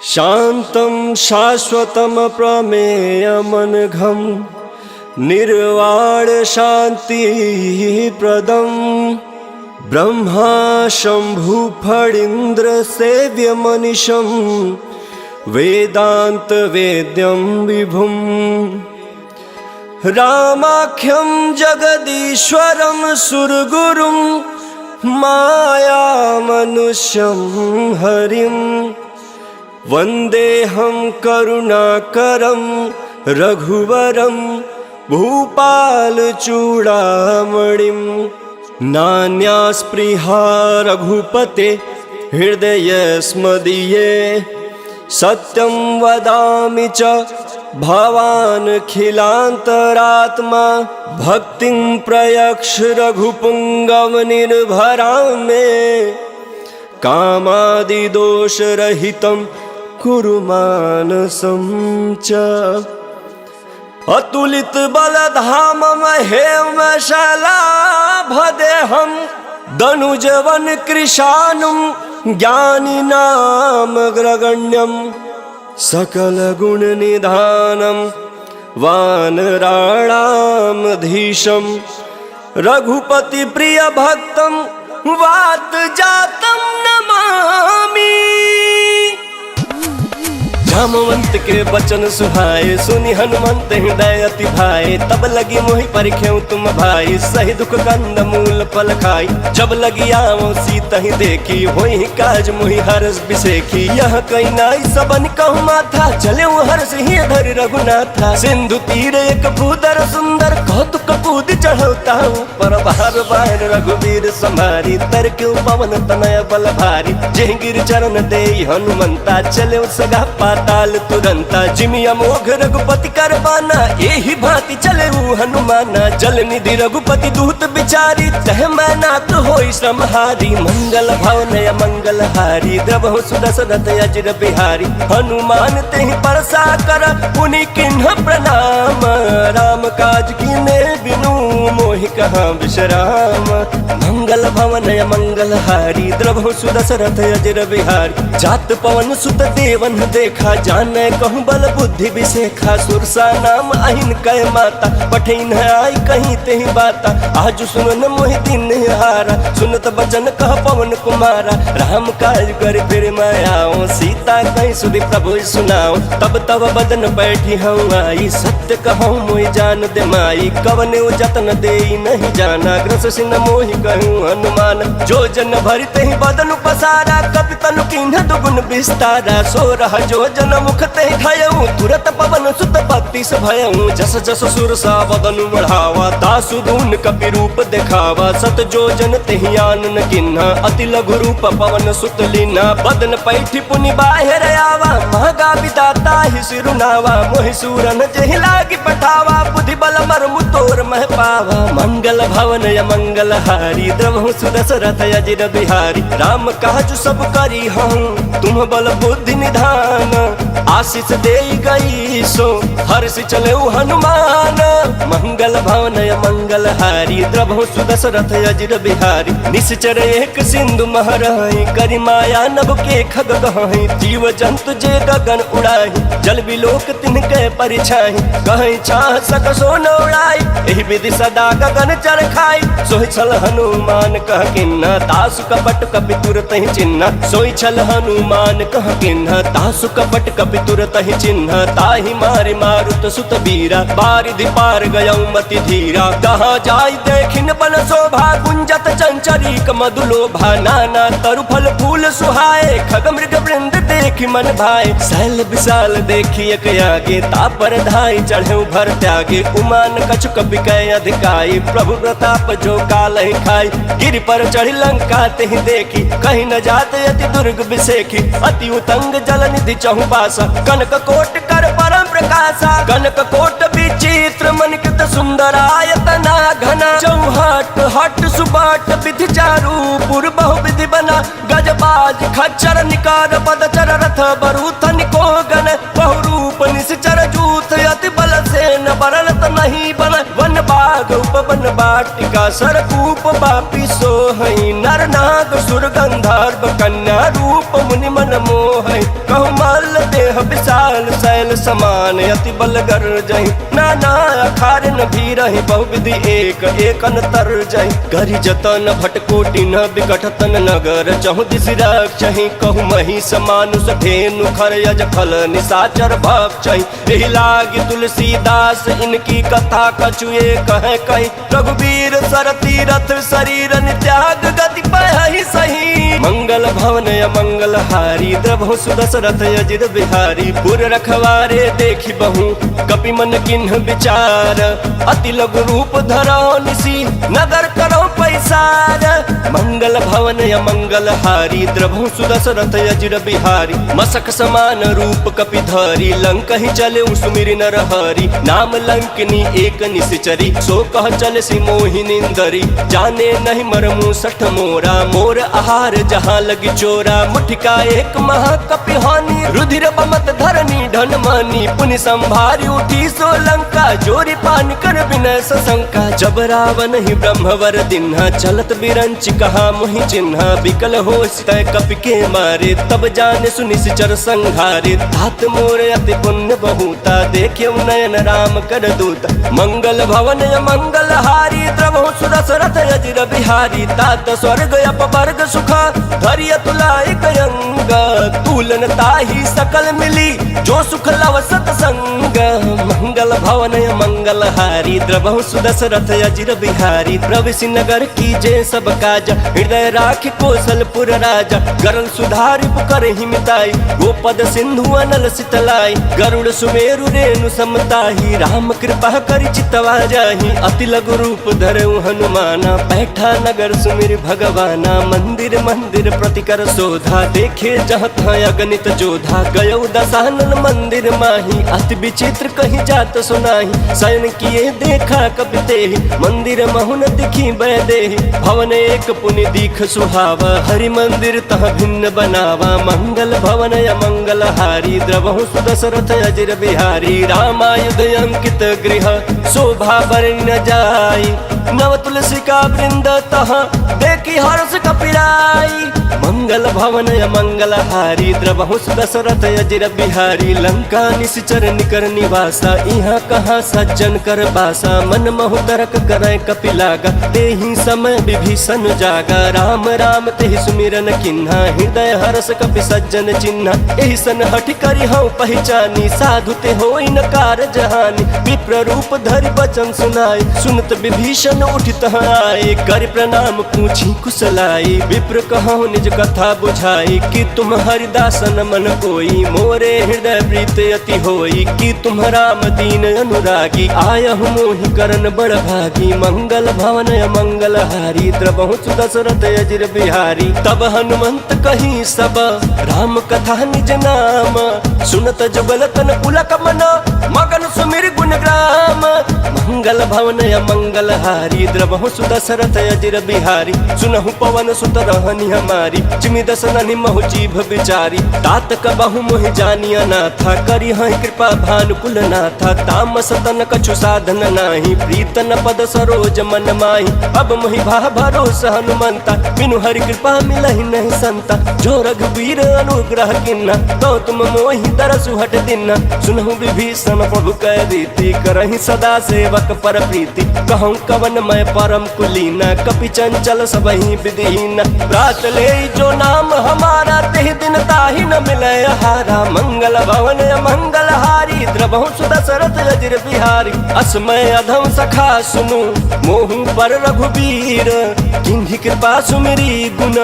शान्तं शाश्वतं प्रमेयमनघं निर्वाणशान्तिप्रदं ब्रह्मा शम्भुफणीन्द्रसेव्यमनिशं वेदान्तवेद्यं विभुं रामाख्यं जगदीश्वरं सुरगुरुं मायामनुष्यं हरिं वन्देऽहं करुणाकरं रघुवरं भूपालचूडामणिं नान्यास्पृहा रघुपते हृदयस्मदीये सत्यं वदामि च भवानखिलान्तरात्मा भक्तिं प्रयक्ष रघुपुङ्गवनिर्भरां मे कामादिदोषरहितं कुरु मानसं च अतुलितबलधाममहेमशलाभदेहं दनुजवनकृशानुं ज्ञानिनामग्रगण्यं सकलगुणनिधानं वानराणामधीशं रघुपतिप्रियभक्तं वातजातं नमामि। जामवंत के बचन सुहाए सुनि हनुमंत हृदय अति भाए तब लगी मोहि परिख्यऊ तुम भाई सही दुख कंद मूल फल खाई जब लगी आओ सीत ही देखी होई काज मोहि हरस बिसेखी यह कई नाई सबन कहु माथा चले हर्ष ही धरि रघुनाथा सिंधु तीर एक भूदर सुंदर कौतुक कूद चढ़ौता पर बार बार रघुवीर संभारी तर क्यों पवन तनय बल भारी जेह गिर चरण दे हनुमंता चले सगा पाताल तुरंता जिमि अमोघ रघुपति कर बाना एहि भांति चले हनुमाना जल निधि रघुपति दूत बिचारी तह मैनाक होई श्रमहारी मंगल भवन मंगल हारी द्रवहु सुदशरथ अजिर बिहारी हनुमान तेहि परसा कर पुनि किन्ह प्रणाम राम काज कीने बिनु मोहि कहाँ विश्राम मंगल भवन मंगल हारी द्रवहु सुदशरथ अजिर बिहारी जात पवन सुत देवन देखा जाने कहूँ बल बुद्धि विशेखा सुरसा नाम अहिन कह माता पठिन आई कहीं तेहि बाता आज सुनन मोहि दिन हारा सुनत बचन कह पवन कुमारा राम काज कर फिर मैं आओ सीता कहीं सुधि प्रभु सुनाओ तब तब बदन बैठी हूँ आई सत्य कहूँ मोहि जान दे माई कवने जतन दे नहीं जाना ग्रस सिन मोहि कहूँ हनुमान जो जन भरि तेहि बदन पसारा कपि तनु किन्ह दुगुन विस्तारा सो रह जो जन मुख तेहि धयऊँ तुरत पवन सुत भक्ति से भयऊँ जस जस सुर सा बदन बढ़ावा दासु दून कपि रूप देखावा सत जो जन तेहि आनन किन्हा अति लघु रूप पवन सुत लीना बदन पैठी पुनि बाहिर आवा महगा विदाता ही सिरुनावा मोहि सूरन जेहि लागी पठावा बुद्धि बल मरमु तोर मह पावा मंगल भवन मंगल हारी द्रवहु सुदशरथ अजिर बिहारी राम काज सब करी हूँ तुम बल बुद्धि निधान आशीष दे गई सो हर्ष चले हनुमान मंगल भवन मंगल हारी द्रवहु सुदशरथ अजिर बिहारी निश्चर एक सिंधु महरहि करि माया नभ के खग गहहि जीव जंतु जे गगन उड़ाहि जल बिलोक तिनके परिछाहि कहि चाह सक सो न उड़ाई एहि विधि सदा गगन चर खाई सोहि छल हनुमान कह किन्ना दासु कपट कपि तुरत ही चिन्ह सोहि छल हनुमान कह किन्ना दासु कपट कपि तुरत ही चिन्ह ताहि मारि मारुत सुत बीरा बारिधि पार गयऊ मति धीरा कहाँ जाय देखिन बन शोभा गुंजत चंचरीक मधुलोभा नाना तरु फल फूल सुहाए खग मृग वृंद देखि मन भाए शैल विशाल देखि एक आगे तापर धाई चढ़े भर त्यागे उमान कछु कपि कै अधिकाई प्रभु प्रताप जो काल ही खाई गिरि पर चढ़ी लंका तेहि देखी कहीं न जाते अति दुर्ग बिसेखी अति उतंग जल निधि चहु पासा कनक कोट कर परम प्रकाशा कनक कोट विचित्र मनकित सुंदरायतना घना चौहट हट सुबाट विधि चारु पुर बहु विधि बना गजबाज खच्चर निकार पदचर रथ बरूथ निको गण बहुरूप निश्चर जूथ अति बल से न बरलत नहीं बन वन बाग उपवन बाटिका सरकूप बापी सोहई नर नाग सुर गंधर्व कन्या रूप मुनि मन मोहई कहु मल विशाल शैल समान अति बलगर जही नाना अखार न भी रही बहुविधि एक एक अंतर जही करी जतन भटकोटि न विकटतन नगर चहु दिस रक्षहि कहु मही समानुष धेनु खर यज फल निशाचर भक्षहि एहि लागी तुलसीदास इनकी कथा कछुए कहे कही रघुवीर सर तीरथ शरीर त्याग गति पहि सही मंगल भवन मंगल हारी द्रभु सुदशरथ अजिर बिहारी पुर रखवारे देखी बहु कपि मन किन्ह विचार अति लघु रूप धरो निसी नगर करो पैसार मंगल भवन मंगल हारी द्रभु सुदशरथ अजिर बिहारी मसक समान रूप कपि धरी लंक ही चले सुमिर नर हरि नाम लंकनी एक निश्चरी सो कह चल सी मोहिनिंदरी जाने नहीं मरमु सठ मोरा मोर आहार जहाँ लगी चोरा मुठिका एक महाकपि हानि रुधिर बमत धरनी धन मानी पुनि संभारी उठी सो लंका जोरी पान कर विनय सशंका जब रावण ही ब्रह्मवर दिन्हा चलत बिरंच कहा मोहि चिन्हा विकल हो तय कपि के मारे तब जाने सुनिश्चर संघारे तात मोर अति पुण्य बहुता देखे नयन राम कर दूत मंगल भवन मंगल हारी द्रवहु सुदशरथ अजिर बिहारी तात स्वर्ग अपवर्ग सुखा धरिय तुलाई कयंग तूलन ताही सकल मिली जो सुख लव सतसंग मंगल भवन मंगल हारी द्रवहु सुदशरथ अजिर बिहारी प्रविश नगर की जय सब काज हृदय राख कौशलपुर राजा गरल सुधारि पुकर हिमिताई गोपद सिंधु अनल सितलाई गरुड़ सुमेरु रेणु समताही राम कृपा कर चितवा जाही अति लघु रूप धरऊ हनुमाना बैठा नगर सुमिर भगवाना मंदिर मंदिर प्रतिकर शोधा देखे जहाँ अगणित जोधा गयौ दशानन मंदिर माही अति विचित्र कहीं जात सुनाही शयन किए देखा कपि तेहि मंदिर महुन दिखी बैदेहि भवन एक पुनि दीख सुहावा हरि मंदिर तह भिन्न बनावा मंगल भवन मंगल हारी द्रवहु सुदशरथ अजिर बिहारी रामायुध अंकित गृह शोभा बरन जाई नव तुलसी का वृंद तह देखी हर्ष कपिराई मंगल भवन मंगल हारी द्रवहु सुदशरथ अजिर बिहारी लंका निश्चर निकर निवासा यहाँ कहाँ सज्जन कर बासा मन महु तरक करे कपि लागा तेहि समय विभीषण जागा राम राम तेहि सुमिरन किन्हा हृदय हर्ष कपि सज्जन चिन्हा एहि सन हठि करि हऊ पहचानी साधु ते होई न कार जहानी विप्र रूप धरि वचन सुनाई सुनत विभीषण उठित आए कर प्रणाम पूछी कुशलाई विप्र कहूँ निज कथा बुझाई कि तुम हरिदासन मन कोई मोरे हृदय प्रीत अति होई कि तुम राम दीन अनुरागी आयहु मोहि करन बड़ भागी मंगल भवन मंगल हारी द्रवहु सुदशरथ अजिर बिहारी तब हनुमंत कही सब राम कथा निज नाम सुनत जुगल तन पुलक मन मगन सुमिर गुण ग्राम मंगल भवन मंगल हारी द्रवहु सुदशरथ अजिर बिहारी सुनहु पवन सुत रहनी हमारी जिमि दसननि महु जीभ बिचारी तात कबहु मोहि जानिया नाथा करी हई कृपा भानुकुल नाथा तामस तन कछु साधन नाही प्रीतन पद सरोज मन माही अब मोहि भा भरोसा हनुमंता बिनु हरि कृपा मिलहि नहीं संता जो रघुवीर अनुग्रह किन्ना तो तुम मोहि तरसु हट दिना सुनहु विभीषण प्रभु कह रीति करहि सदा सेवक पर प्रीति कहूँ कवन मैं परम कुलीना कपि चंचल सबहि विधिहीन प्रात ले जो नाम हमारा तेहि दिन ताहि न मिले हारा मंगल भवन मंगल हारी द्रवहु सुदशरथ अजिर बिहारी असमय अधम सखा सुनु मोहु पर रघुवीर किन्हि कृपा सुमिरी गुण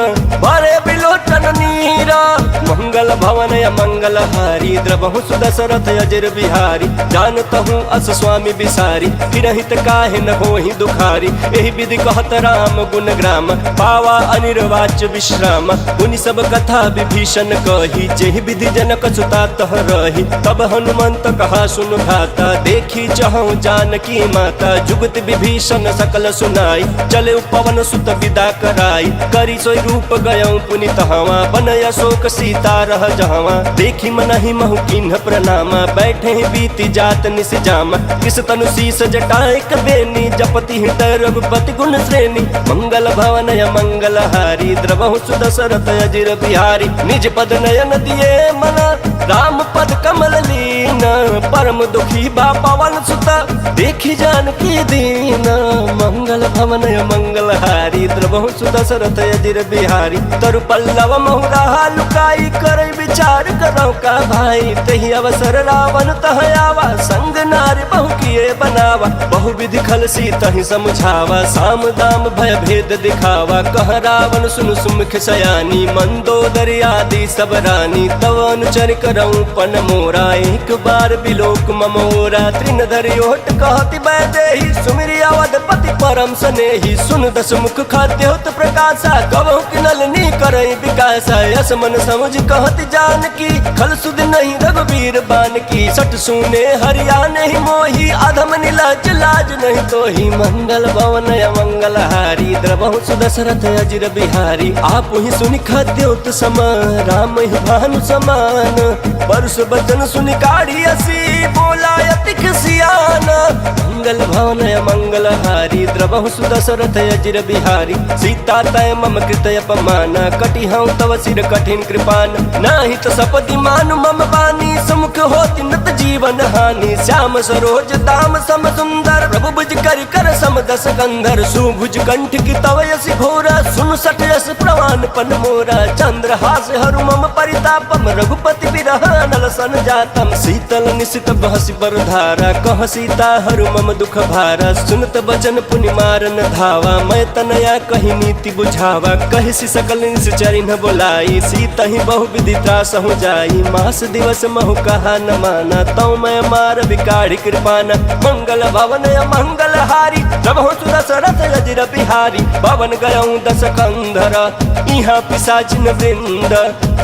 बरे बिलोचन नीरा मंगल भवन मंगल हारी द्रवहु सुदशरथ अजिर बिहारी जानतहु अस स्वामी बिसारी फिरहित काहे न होहि दुखारी एहि विधि कहत राम गुण ग्राम पावा अनिर्वाच विश्राम उनि सब कथा विभीषण कही जेहि विधि जनक सुता तह रही तब हनुमंत कहा सुन भाता देखी चहु जानकी माता जुगत विभीषण सकल सुनाई चले पवन सुत विदा कराई करी सोई रूप गयऊ पुनि तहवा बनय अशोक सीता रह जहवा देखी मनहि महु किन्ह प्रणामा बैठे बीती जात निस जामा किस तनु शीस जटायक बेनी जपति हृदय रघुपति गुण श्रेणी मंगल भवन मंगल हारी द्रवहु सुदशरथ अजिर बिहारी निज पद नयन दिए मन राम पद कम कमल लीन, परम दुखी बा पवन सुत देखी जानकी दीन। मंगल भवन मंगल हारी द्रवहु सुदशरथ अजिर बिहारी, तरु पल्लव महुरा लुकाई करे विचार करो का भाई। तही अवसर रावण तह आवा, संग नारी बहु किए बनावा। बहु विधि खल सी तही समझावा, साम दाम भय भेद दिखावा। कह रावण सुन सुमुख सयानी, मंदोदरी आदि सब रानी। तव अनुचर करऊं पन मोरा, एक बार बिलोक ममोरा। त्रिन धरि ओट कहति बैदेही, सुमिरि अवधपति परम सनेही। सुन दस मुख खाद्योत प्रकाशा, कबहु किनलनी करई विकासा। यस मन समझ कहति जानकी, खल सुध नहीं रघुबीर बानकी। सट सुने हरिया नहीं मोही, अधम नीलाज लाज नहीं तोही। मंगल भवन मंगल हारी द्रवहु सुदशरथ अजिर बिहारी। आप ही सुनि खाद्योत सम, राम ही भानु समान। परस बचन सुनि काढ़ी असी, बोला अति खिसियान। मंगल भवन मंगल हारी द्रवहु सुदशरथ अजिर बिहारी। सीता तय मम कृत अपमान, कटि हूँ तव सिर कठिन कृपान। नाही तो सपदि मानु मम बानी, समुख होति नत जीवन हानि। श्याम सरोज दाम सम सुंदर, प्रभु भुज कर कर सम दस कंधर। सुभुज कंठ की तव यस घोरा, सुन सठ यस प्रवान पन मोरा। चंद्र हास हरु मम परितापम, रघुपति बिरह नल सन जातम। शीतल निशित बहसि बर धारा, कह सीता हरु मम दुख भारा। सुनत बचन पुनि मारन धावा, मैं तनया कही नीति बुझावा। कहि सि सकल निश्चरि न बोलाई, सीता ही बहु विधि त्रासहु जाई। मास दिवस महु कहा न माना, तौ मैं मार विकाढ़ी कृपाना। मंगल भवन मंगल हारी द्रवहु सुदशरथ अजिर बिहारी। भवन गयऊं दस कंधर, इहाँ पिशाचिन वृंद।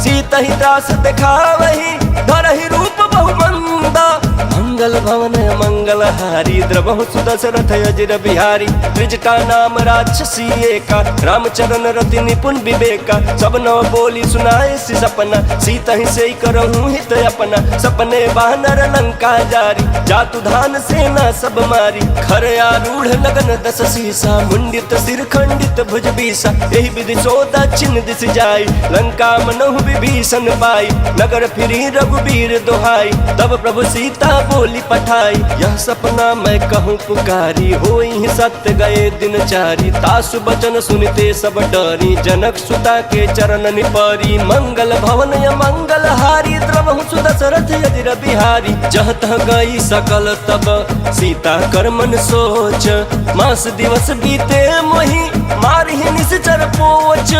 सीता ही त्रास दिखावही, धरहि रूप बहु मंदा। मंगल भवन मंगल हारी द्रवहु सुदशरथ अजिर बिहारी। त्रिजटा नाम राक्षसी एका, रामचरण रति निपुण विवेका। सब नव बोली सुनाए सि सपना, सीता ही से करहूँ हित अपना। सपने वानर लंका जारी, जातु धान सेना सब मारी। खर आरूढ़ लगन दस सीसा, मुंडित सिर खंडित भुज बीसा। यही विधि सो दक्षिण दिश जाई, लंका मनहु विभीषण पाई। नगर फिरी रघुबीर दोहाई, तब प्रभु सीता बोली पठाई। यह सपना मैं कहूँ पुकारी, होई सत्य गए दिन चारी। तासु बचन सुनते सब डरी, जनक सुता के चरण निपरी। मंगल भवन मंगल हारी द्रवहु सुदशरथ अजिर बिहारी। जह तह गई सकल तब सीता कर मन सोच, मास दिवस बीते मोहि मारहि निश्चर पोच।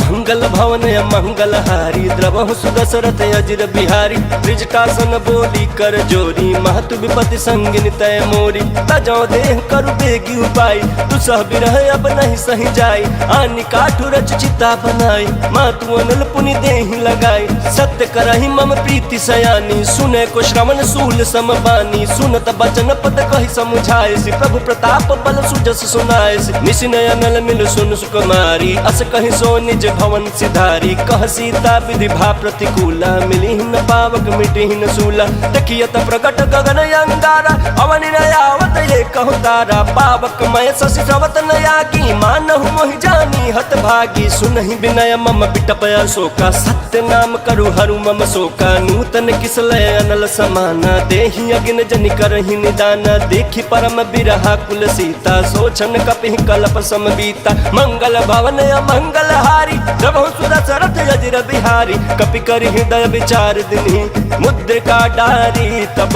मंगल भवन मंगल हारी द्रवहु सुदशरथ अजिर बिहारी। त्रिजटासन बोली कर जोरी, महतु विपति संगिन तय मोरी। तजौ देह करु बेगी उपाय, दुसह बिरह अब नहीं सही जाई। आनि काठु रच चिता बनाई, मातु अनल पुनि देहि लगाई। सत्य करहि मम प्रीति सयानी, सुने को श्रवण सूल समबानी। सुनत बचन पद कहि समुझाए, प्रभु प्रताप बल सुजस सुनाए। निशिनय अनल मिल सुन सुकुमारी, अस कहि सो निज भवन सिधारी। कह सीता विधि भा प्रतिकूला, मिली न पावक मिटि न सूला। देखियत प्रकट गगन अंगारा, अवनि नयावत ये कहु तारा। पावक मय शशि श्रवत नयागी, मानहु मोहि जानी हत भागी। सुनहि विनय मम बिटप अशोका, सत्य नाम करु हरु मम शोका। नूतन किसलय अनल समाना, देहि अगिन जनि करहि निदाना। देखि परम बिरहा कुल सीता, सोचन कपिहि कल्प समबीता। मंगल भवन मंगल हारी द्रवहु सुदशरथ अजिर बिहारी। कपि करि हृदय विचार दिन्हि, मुद्रिका डारी। तब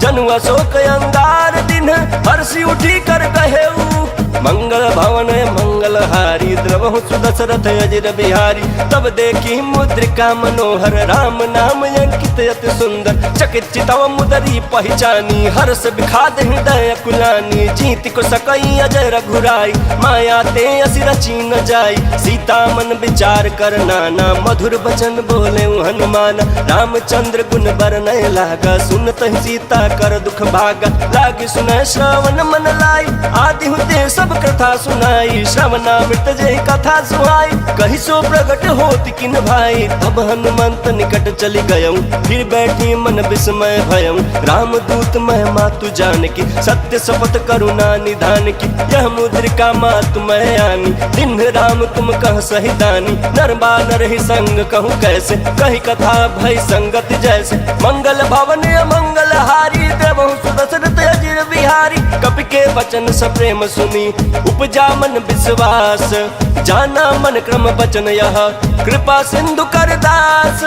जनु अशोक अंगार दिन, हर्षि उठी कर कहेऊ। मंगल भवन मंगल हारी द्रवहु सुदशरथ अजिर बिहारी। तब देखी मुद्रिका मनोहर, राम नाम अंकित अति सुंदर। चकित चितव मुदरी पहचानी, हर्ष विखाद हृदय कुलानी। जीति को सकई अजय रघुराई, माया ते असि रची न जाई। सीता मन विचार कर नाना, मधुर बचन बोले हनुमान। रामचंद्र गुण बरनय लागा, सुनत सीता कर दुख भागा। लागी सुनय श्रवण मन लाई, आदि हुते सब कथा सुनाई, श्रवणामृत जय कथा सुहाई। कही सो प्रगट होत किन भाई, तब हनुमंत निकट चली गयऊं, फिर बैठी मन विस्मय भयऊं। राम दूत महिमा तु जान की, सत्य शपथ करुणा निधान की। यह मुद्रिका मातु मैं आनी, दिन राम तुम कह सही दानी। नर बानर ही संग कहूँ कैसे, कही कथा भई संगत जैसे। मंगल भवन अमंगल हारी, देवहु सुदशरथ अजिर बिहारी। कपि के वचन सप्रेम सुनी, उपजा मन विश्वास। जाना मन क्रम वचन यह, कृपा सिंधु कर दास।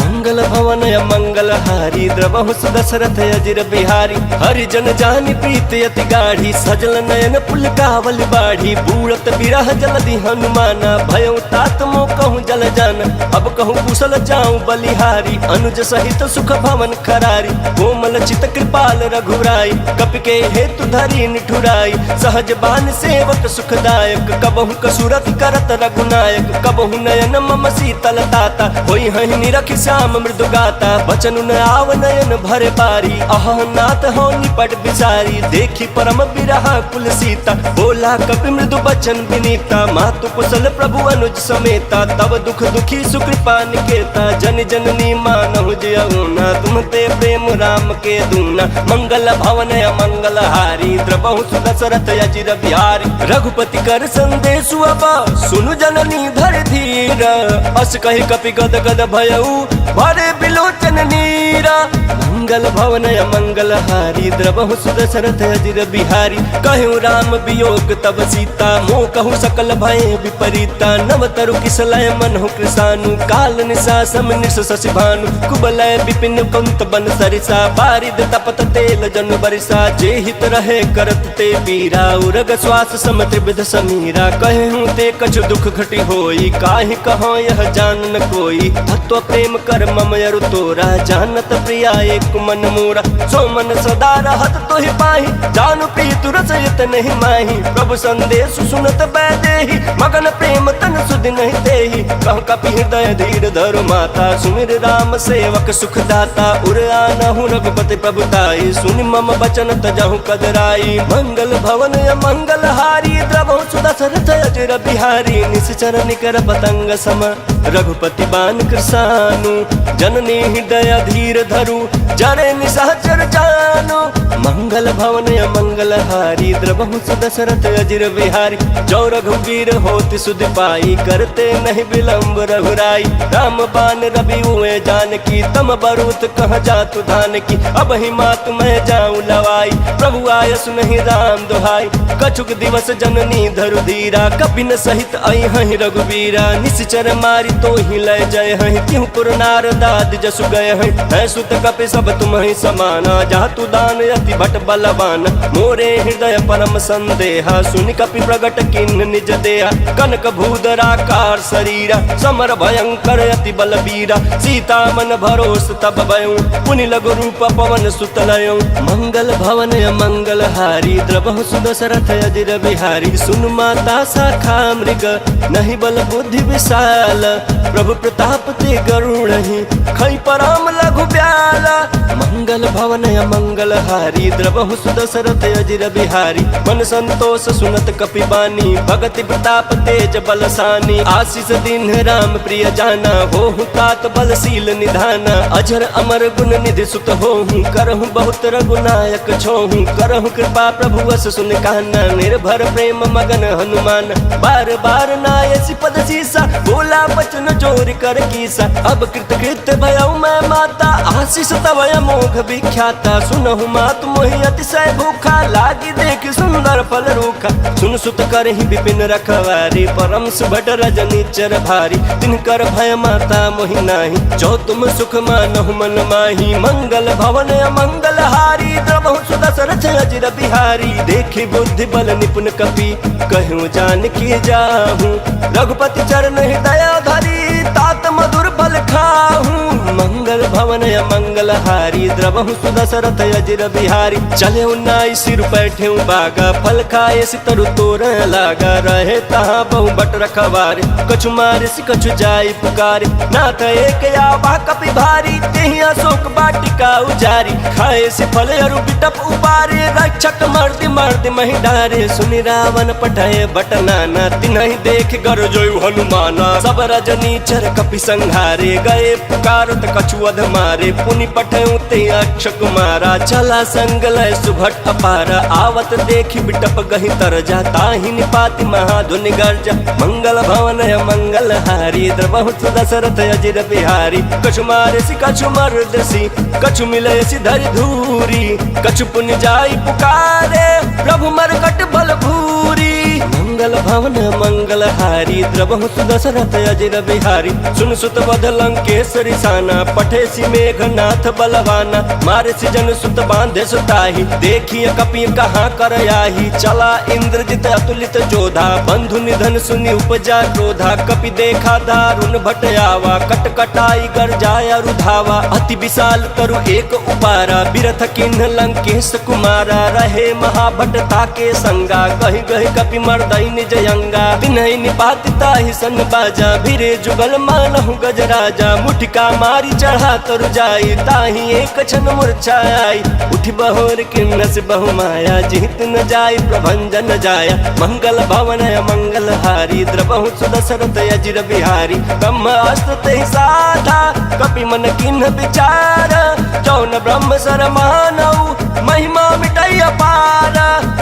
मंगल भवन अमंगल हारी, द्रवहु सुदशरथ अजिर बिहारी। हरिजन जानि प्रीति अति गाढ़ी, सजल नयन पुलकावल बाढ़ी। बूढ़त बिरह जलधि हनुमाना, भयउ तात मो कहूँ जल जाना। अब कहूँ कुशल जाऊँ बलिहारी, अनुज सहित सुख भवन खरारी। कोमल चित कृपाल रघुराई, कपि के हेतु धरी निठुराई। सहज बान सेवक सुखदायक, कबहु कसुरत करत रघुनायक। कबहु नयन मम शीतल ताता, होई हहि निरखि श्याम मृदु गाता। बचनु न आव नयन भरे बारी, अह नाथ हो निपट बिसारी। देखी परम बिरहा कुल सीता, बोला कपि मृदु बचन विनीता। मातु कुशल प्रभु अनुज समेता, तब दुख दुखी सुकृपा निकेता। जन जननी मानहु जयउना, तुम ते प्रेम राम के दूना। मंगल भवन अमंगल हारी, द्रवहु सुदशरथ अजिर बिहारी। रघुपति कर संदेश अब, सुनु जननी धर धीर। अस कहि कपि गद गद भयउ, भरे बिलोचन नीरा। मंगल भवन अमंगल हारी, द्रवहु सुदशरथ अजिर बिहारी। कहूँ राम वियोग तब सीता, मोह कहूँ सकल भय विपरीता। नव तरु किसलय मनहु कृसानु, काल निशा सम निश शशि भानु। कुबलय विपिन कुंत बन सरिसा, बारिद तपत तेल जन बरिसा। जे हित रहे करत ते पीरा, उरग श्वास सम त्रिविध समीरा। कहूँ ते कछु दुख घटी होई, काहि कहो यह जान न कोई। तत्व प्रेम कर मम अरु तोरा, जानत प्रिया एक मन मोरा। सो मन सदा रहत तोहि पाहि, जानु प्रीतु रसयत नहीं माही। प्रभु संदेश सुनत बैदेहि, मगन प्रेम तन सुध नहीं देहि। कह कपि हृदय धीर धरु माता, सुमिर राम सेवक सुख दाता। उर आनहु रघुपति प्रभुताई, सुनि मम बचन तजहु कदराई। मंगल भवन अमंगल हारी, द्रवहु सुदशरथ अजिर बिहारी। निश्चर निकर पतंग सम, रघुपति बान कृसानु। जननी हृदय धीर धरु, जरे निशाचर जानु। मंगल भवन अमंगल हारी, द्रवहु सुदशरथ अजिर बिहारी। जो रघुवीर होति सुध पाई, करते नहीं विलंब रघुराई। राम बान रवि हुए जानकी, तम बरूत कह जातु धान की। अब ही मात मैं जाऊँ लवाई, प्रभु आय सुनहि राम दोहाई। कछुक दिवस जननी धरु धीरा, कपिन सहित आई हहि रघुवीरा। निश्चर मारी तो ही लय जय हहि, क्यों पुर नारदाद जसु गए हैं। है सुत कपि सब तुम ही समाना, जातु दान अति भट बलवान। मोरे हृदय परम संदेहा, सुनि कपि प्रगट किन्न निज देहा। कनक भूधराकार शरीरा, समर भयंकर अति बलबीरा। सीता मन भरोस तब भयऊं, पुनि लघु रूप पवन सुत लयऊं। मंगल भवन अमंगल हारी, द्रवहु सुदशरथ अजिर बिहारी। सुनु माता शाखा मृग, नहीं बल बुद्धि विशाल। प्रभु प्रताप ते गरुड़हि, खै परम लघु ब्याल। मंगल भवन अमंगल हारी, द्रवहु सुदशरथ अजिर बिहारी। मन संतोष सुनत कपि बानी, भगति प्रताप तेज बलसानी। आशीष दीन राम प्रिय जाना, होहु तात बलशील निधाना। अजर अमर गुण निधि सुत होहु, करहु बहुत रघुनायक छोहु। करहु कृपा प्रभु अस सुन काना, निर्भर प्रेम मगन हनुमान। बार बार नायसि पद सीसा, बोला बचन जोर कर कीसा। अब कृत कृत भयउ मैं माता, आशीष तव अमोघ विख्याता। सुनहु मात मोहि अतिशय भूखा, लागी देख सुंदर फल रूखा। सुन सुत करहि विपिन रखवारी, परम सुभट रजनीचर भारी। तिनकर भय माता मोहि नाही, जो तुम सुख मानहु मन माही। मंगल भवन अमंगल हारी, द्रवहु सुदशरथ अजिर बिहारी। देखी बुद्धि बल निपुण कपि, कहूँ जानकी जाहू। रघुपति चरण हृदय धरी, तात मधुर फल खाहू। मंगल भवन अमंगल हारी, द्रवहु सुदशरथ अजिर बिहारी। चले उन्नाई सिर बैठे बागा, फल खाए सितरु तोर लागा। रहे तहाँ बहु बट रखवारे, कछु मारिस कछु जाई पुकारे। नाथ एक आवा कपि भारी, तेहि अशोक बाटिका लंका उजारी, खाए से फल अरु बिटप उबारे, रक्षक मर्द मही डारे, सुनि रावण पठाए बटनाना, तिन्हि देख गरजोयु हनुमाना, सब रजनी चर कपि संहारे, गए पुकारत कछुअध मारे, पुनि पठयु ते अक्ष कुमारा, चला संग लय सुभट अपारा, आवत देखि बिटप गहि तरजा, ताहि निपाति महाधुनि गर्जा, मंगल भवन मंगल हारी, द्रवहु दशरथ अजिर बिहारी, कछु मारेसी कछु मर्दसी, कछु मिलयसी धरि धूरी, कछु पुनि जाई पुकारे, प्रभु मरकट बल भूरी, मंगल भवन मंगल हारी, द्रवहु दशरथ अजिर बिहारी, सुन सुत वध लंकेश्वरी साना, पठेसी मेघनाथ बलवाना, मारेसी जन सुत बांधे सुताही, देखिए कपि कहाँ कर आही, चला इंद्रजित अतुलित जोधा, बंधु निधन सुनि उपजा क्रोधा, कपि देखा दारुण भट आवा, कट कटाई गर जाय रुधावा, अति विशाल तरु एक उपारा, बिरथ किन्ह लंकेश कुमारा, रहे महाभट ताके संगा, गहि गहि कपि मर्दई निज अंगा, तिन्हि निपाति ताहि सन बाजा, भिरे जुगल मानहु गजराजा, मुठिका मारी चढ़ा तरु जाई, ताहि एक क्षण मूर्छा आई, उठि बहोर किन्ह से बहु माया, जीत न जाय प्रभंजन जाया, मंगल भवन मंगल हारी, द्रवहु दशरथ अजिर बिहारी, ब्रह्मास्त्र तेहि साधा, कपि मन किन्ह विचार, जौन ब्रह्म सर मानऊ, महिमा मिटई अपार,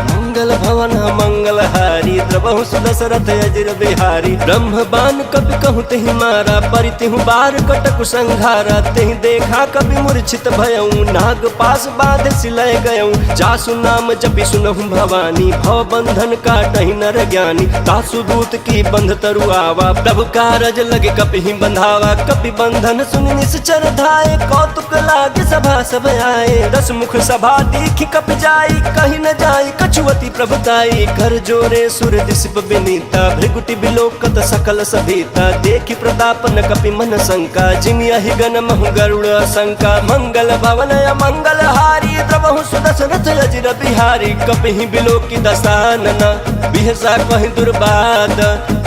मंगल भवन मंगल हारी, द्रवहु दशरथ अजिर बिहारी, ब्रह्म बान कपि कहु तेहि मारा, परितिहु बार कटकु संघारा, तेहि देखा कपि मूर्छित भयऊ, नाग पास बांध सिलय गयऊ, जासु नाम जपि सुनहु भवानी, भव बंधन काटहि नर ज्ञानी, तासु दूत की बंध तरु आवा, प्रभु कारज लगे कपि ही बंधावा, कपि बंधन सुनि निश्चर धाये, कौतुक लागे सभा सब आए, दस मुख सभा देखि कपि जाई, कहीं न जाई कछुअति प्रभुताई, कर जोरे सुर दिसिप विनीता, भृगुटि बिलोकत सकल सभीता, देखि प्रताप न कपि मन शंका, जिनियहि गण महु गरुड़ शंका, मंगल भवन मंगल हारी, द्रवहु दशरथ अजिर बिहारी, कपिहि बिलोकि दसानना, बिहसा कहि दुर्बाद,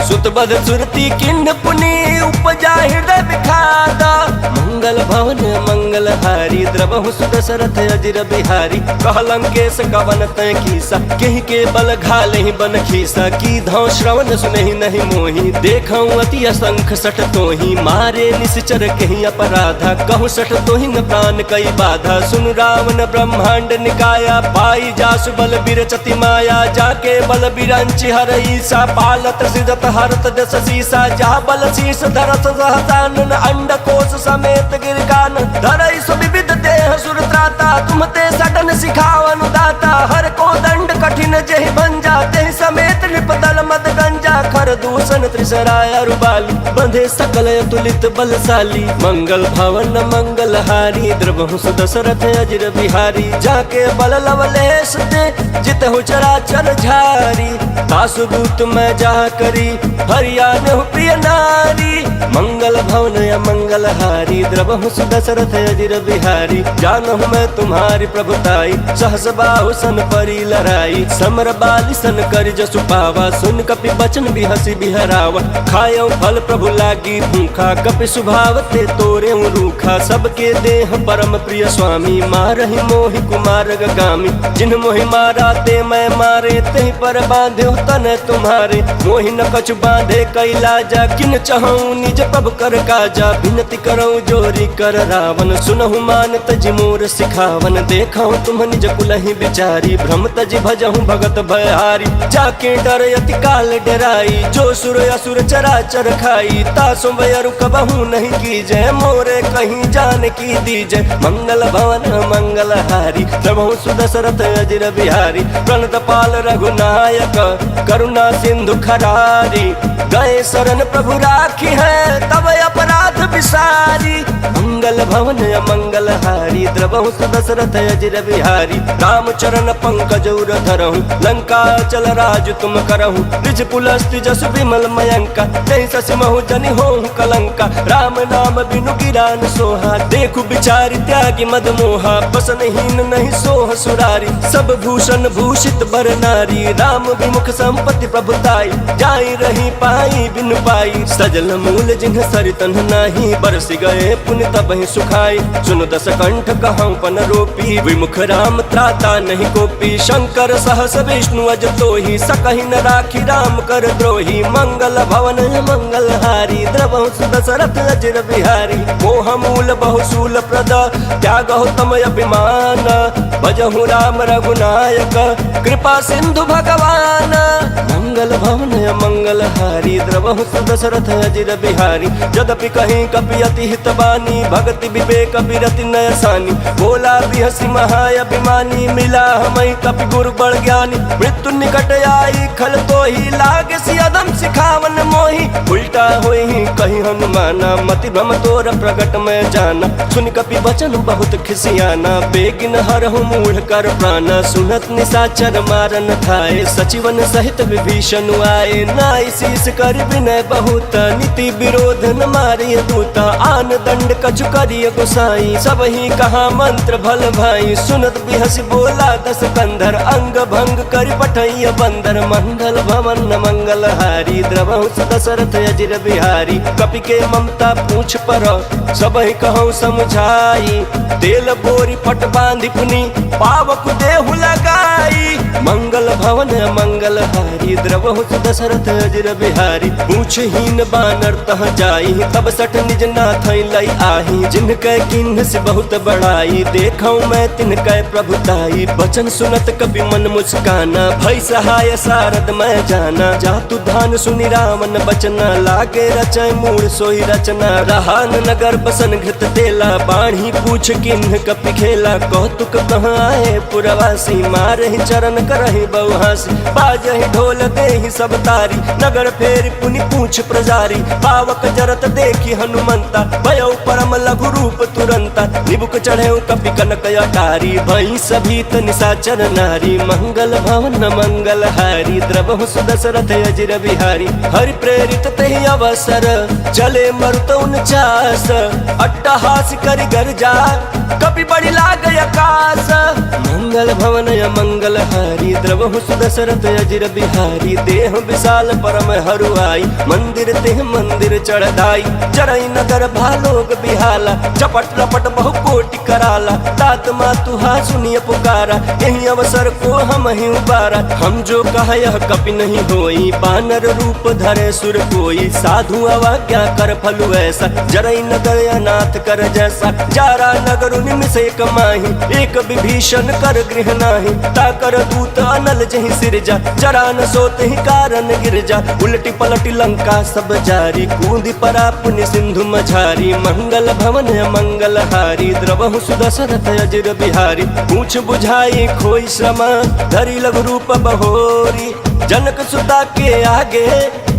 सुतबध सुरति किन्ह पुनि, उपजा हृदय विखाद, मंगल भवन मंगल हारी, द्रवहु दशरथ अजिर बिहारी, कहलंकेश कवन तय कीसा, केहि के बल घालेहि बन खीसा, की धौ श्रवण सुनहि नहीं मोहि, देखऊं अति असंख सठ तोहि, मारे निश्चर केहि अपराधा, कहु सठ तोहि न प्राण कई बाधा, सुन रावण ब्रह्मांड निकाया, पाई जासु बल बिरचति माया, जाके बल बिरंचि हर ईसा, पालत सिजत हरत दस सीसा, जा बल शीस धरत सहसानन, अंड कोश समेत गिरकान, धरई सु विविध देह सुर त्राता, तुम ते सडन सिखावनु दाता, हर को दंड कठिन जेहि भंजा, तेहि समेत निपदल मद गंजा, खर दूषण त्रिसराय अरुबाली, बंधे सकल अतुलित बलशाली, मंगल भवन मंगल हारी, द्रवहु दशरथ अजिर बिहारी, जाके बल लवलेश ते जितहु चराचर झारी, तासु दूत मैं जा करी, हरियाणहु प्रिय नारी, मंगल भवन मंगल हारी, द्रवहु दशरथ अजिर बिहारी, जानहु मैं तुम्हारी प्रभुताई, सहस बाहु सन परी लड़ाई, समर बाली सन कर जसु पावा, सुन कपि बचन बिहसी बिहरावा, खायो फल प्रभु लागी भूखा, कपि स्वभाव ते तोरे रूखा, सबके देह परम प्रिय स्वामी, मारहि मोहि कुमार गामी, जिन मोहि मारा ते मैं मारे, तेहि पर बांधे तन तुम्हारे, मोहि न कछु बांधे कैलाजा, किन चहऊं निज प्रभु कर काजा, विनती करऊं जोरी कर रावण, सुनहु मान तजि मोर सिखावन, देखऊं तुम निज कुलहि बिचारी, भ्रम तजि भजहु भगत भयहारी, जाके डर अति काल डराई, जो सुर असुर चराचर खाई, तासु वयरु कबहु नहीं कीजय, मोरे कहीं जान की दीजय, मंगल भवन मंगल हारी, द्रवहु दशरथ अजिर बिहारी, प्रणत पाल रघुनायक, करुणा सिंधु खरारी, गए शरण प्रभु राखी है, तब अपराध विसारी, मंगल भवन मंगल हारी, द्रवहु दशरथ अजिर बिहारी, रामचरण पंकज उर धरहु, लंका चल राज तुम करहु, निज पुलस्त्य जसु विमल मयंका, नहीं सस महु जनि होहु कलंका। राम नाम बिनु गिरान सोहा, देखु बिचारी त्यागी मद मोहा। बसनहीन नहीं सोह सुरारी, सब भूषण भूषित बर नारी। राम विमुख संपत्ति प्रभुताई, जाई रही पाई बिनु पाई। सजल मूल जिन्ह सरितन नाही, बरसि गए पुण्य तबहि सुखाई। सुन दस कंठ कहूँ पन रोपी, विमुख राम त्राता नहीं कोपी। शंकर सहस विष्णु अज तोहि, सकहि न राखी राम कर द्रोही। मंगल भवन मंगल हारी, द्रवहु दशरथ अजिर बिहारी। मोह मूल बहुशूल प्रद, त्यागहु तम अभिमान। भजहु राम रघुनायक, कृपा सिंधु भगवान। मंगल भवन मंगल हारी, द्रवहु दशरथ अजिर बिहारी। यद्यपि कहीं कपि अति हितबानी, भगति विवेक बिरति नय सानी। बोला बिहसी महाअभिमानी, मिला हमई कपि गुरु बड़ ज्ञानी। मृत्यु निकट आई खल तो ही, लागे सियदम सिखावन मोही। उल्टा होई कहीं हनुमाना, मति भ्रम तोर प्रगट में जाना। सुन कपि वचन बहुत खिसियाना, बेगिन हरहु मूढ़ कर प्राणा। सुनत निशाचर मारन थाए, सचिवन सहित विभीषण आए। नाई शीस कर विनय बहुत, नीति विरोध न मारिय दूता। आन दंड कछु करिय गोसाई, सब ही कहा मंत्र भल भाई। सुनत बिहसी बोला दस कंधर, अंग भंग कर पठैय बंदर। मंगल भवन मंगल हारी, द्रवहु दशरथ अजिर बिहारी। कपि के ममता पूछ पर, सब ही कहूँ समझाई। तेल बोरी पट बांधि पुनि, पावक देहु लगाई। मंगल भवन मंगल हारी, द्रवहु दशरथ अजिर बिहारी। पूछहीन बानर तह जाई, तब सठ निज नाथ लई आही। जिनकै किन्ह से बहुत बड़ाई, देखऊं मैं तिनकै प्रभुताई। बचन सुनत कपि मन मुस्काना, भई सहाय सारद मैं जाना। जातु धान सुनि रामन बचना, लागे रचय मूढ़ सोई रचना। रहान नगर बसन घृत तेला, बाढ़ी पूछ किन्ह कपि खेला। कौतुक कहाँ आए पुरवासी, मारहि चरण करहि बहुहासी। बाजहि ढोल देहि सब तारी, नगर फेर पुनि पूछ प्रजारी। पावक जरत देखी हनुमंता, भयो परम लघु रूप तुरंता। निबुक चढ़े कपि कनक अटारी, भई सभीत निशाचर नारी। मंगल भवन मंगल हारी, द्रवहु दशरथ अजिर बिहारी। हरि प्रेरित तेहि अवसर, चले मरुत 49। अट्टहास करि गर्जा, कपि बड़ि लागय आकाश। मंगल भवन मंगल हारी, द्रवहु दशरथ अजिर बिहारी। देह विशाल परम हरुआई, मंदिर तेह मंदिर चढ़ाई। चरई नगर भालोग बिहाला, चपट रपट बहु कोटि कराला। तात मातुहा सुनिय पुकारा, यही अवसर को हम ही उबारा। हम जो कहा यह कपि नहीं होई, बानर रूप धरे सुर कोई। साधु अवज्ञा कर फलु ऐसा, जरई नगर अनाथ कर जैसा। जारा नगर निमिषे कमाही, एक विभीषण कर गृह नाही। ताकर दूत अनल जहि सिरजा, जरा न सोते ही कारण गिरजा। उलटी पलटी लंका सब जारी, कूदी परा पुनि सिंधु मझारी। मंगल भवन मंगल हारी, द्रवहु दशरथ अजिर बिहारी। पूछ बुझाई खोई श्रमा, धरि लघु रूप बहोरी। जनक सुता के आगे,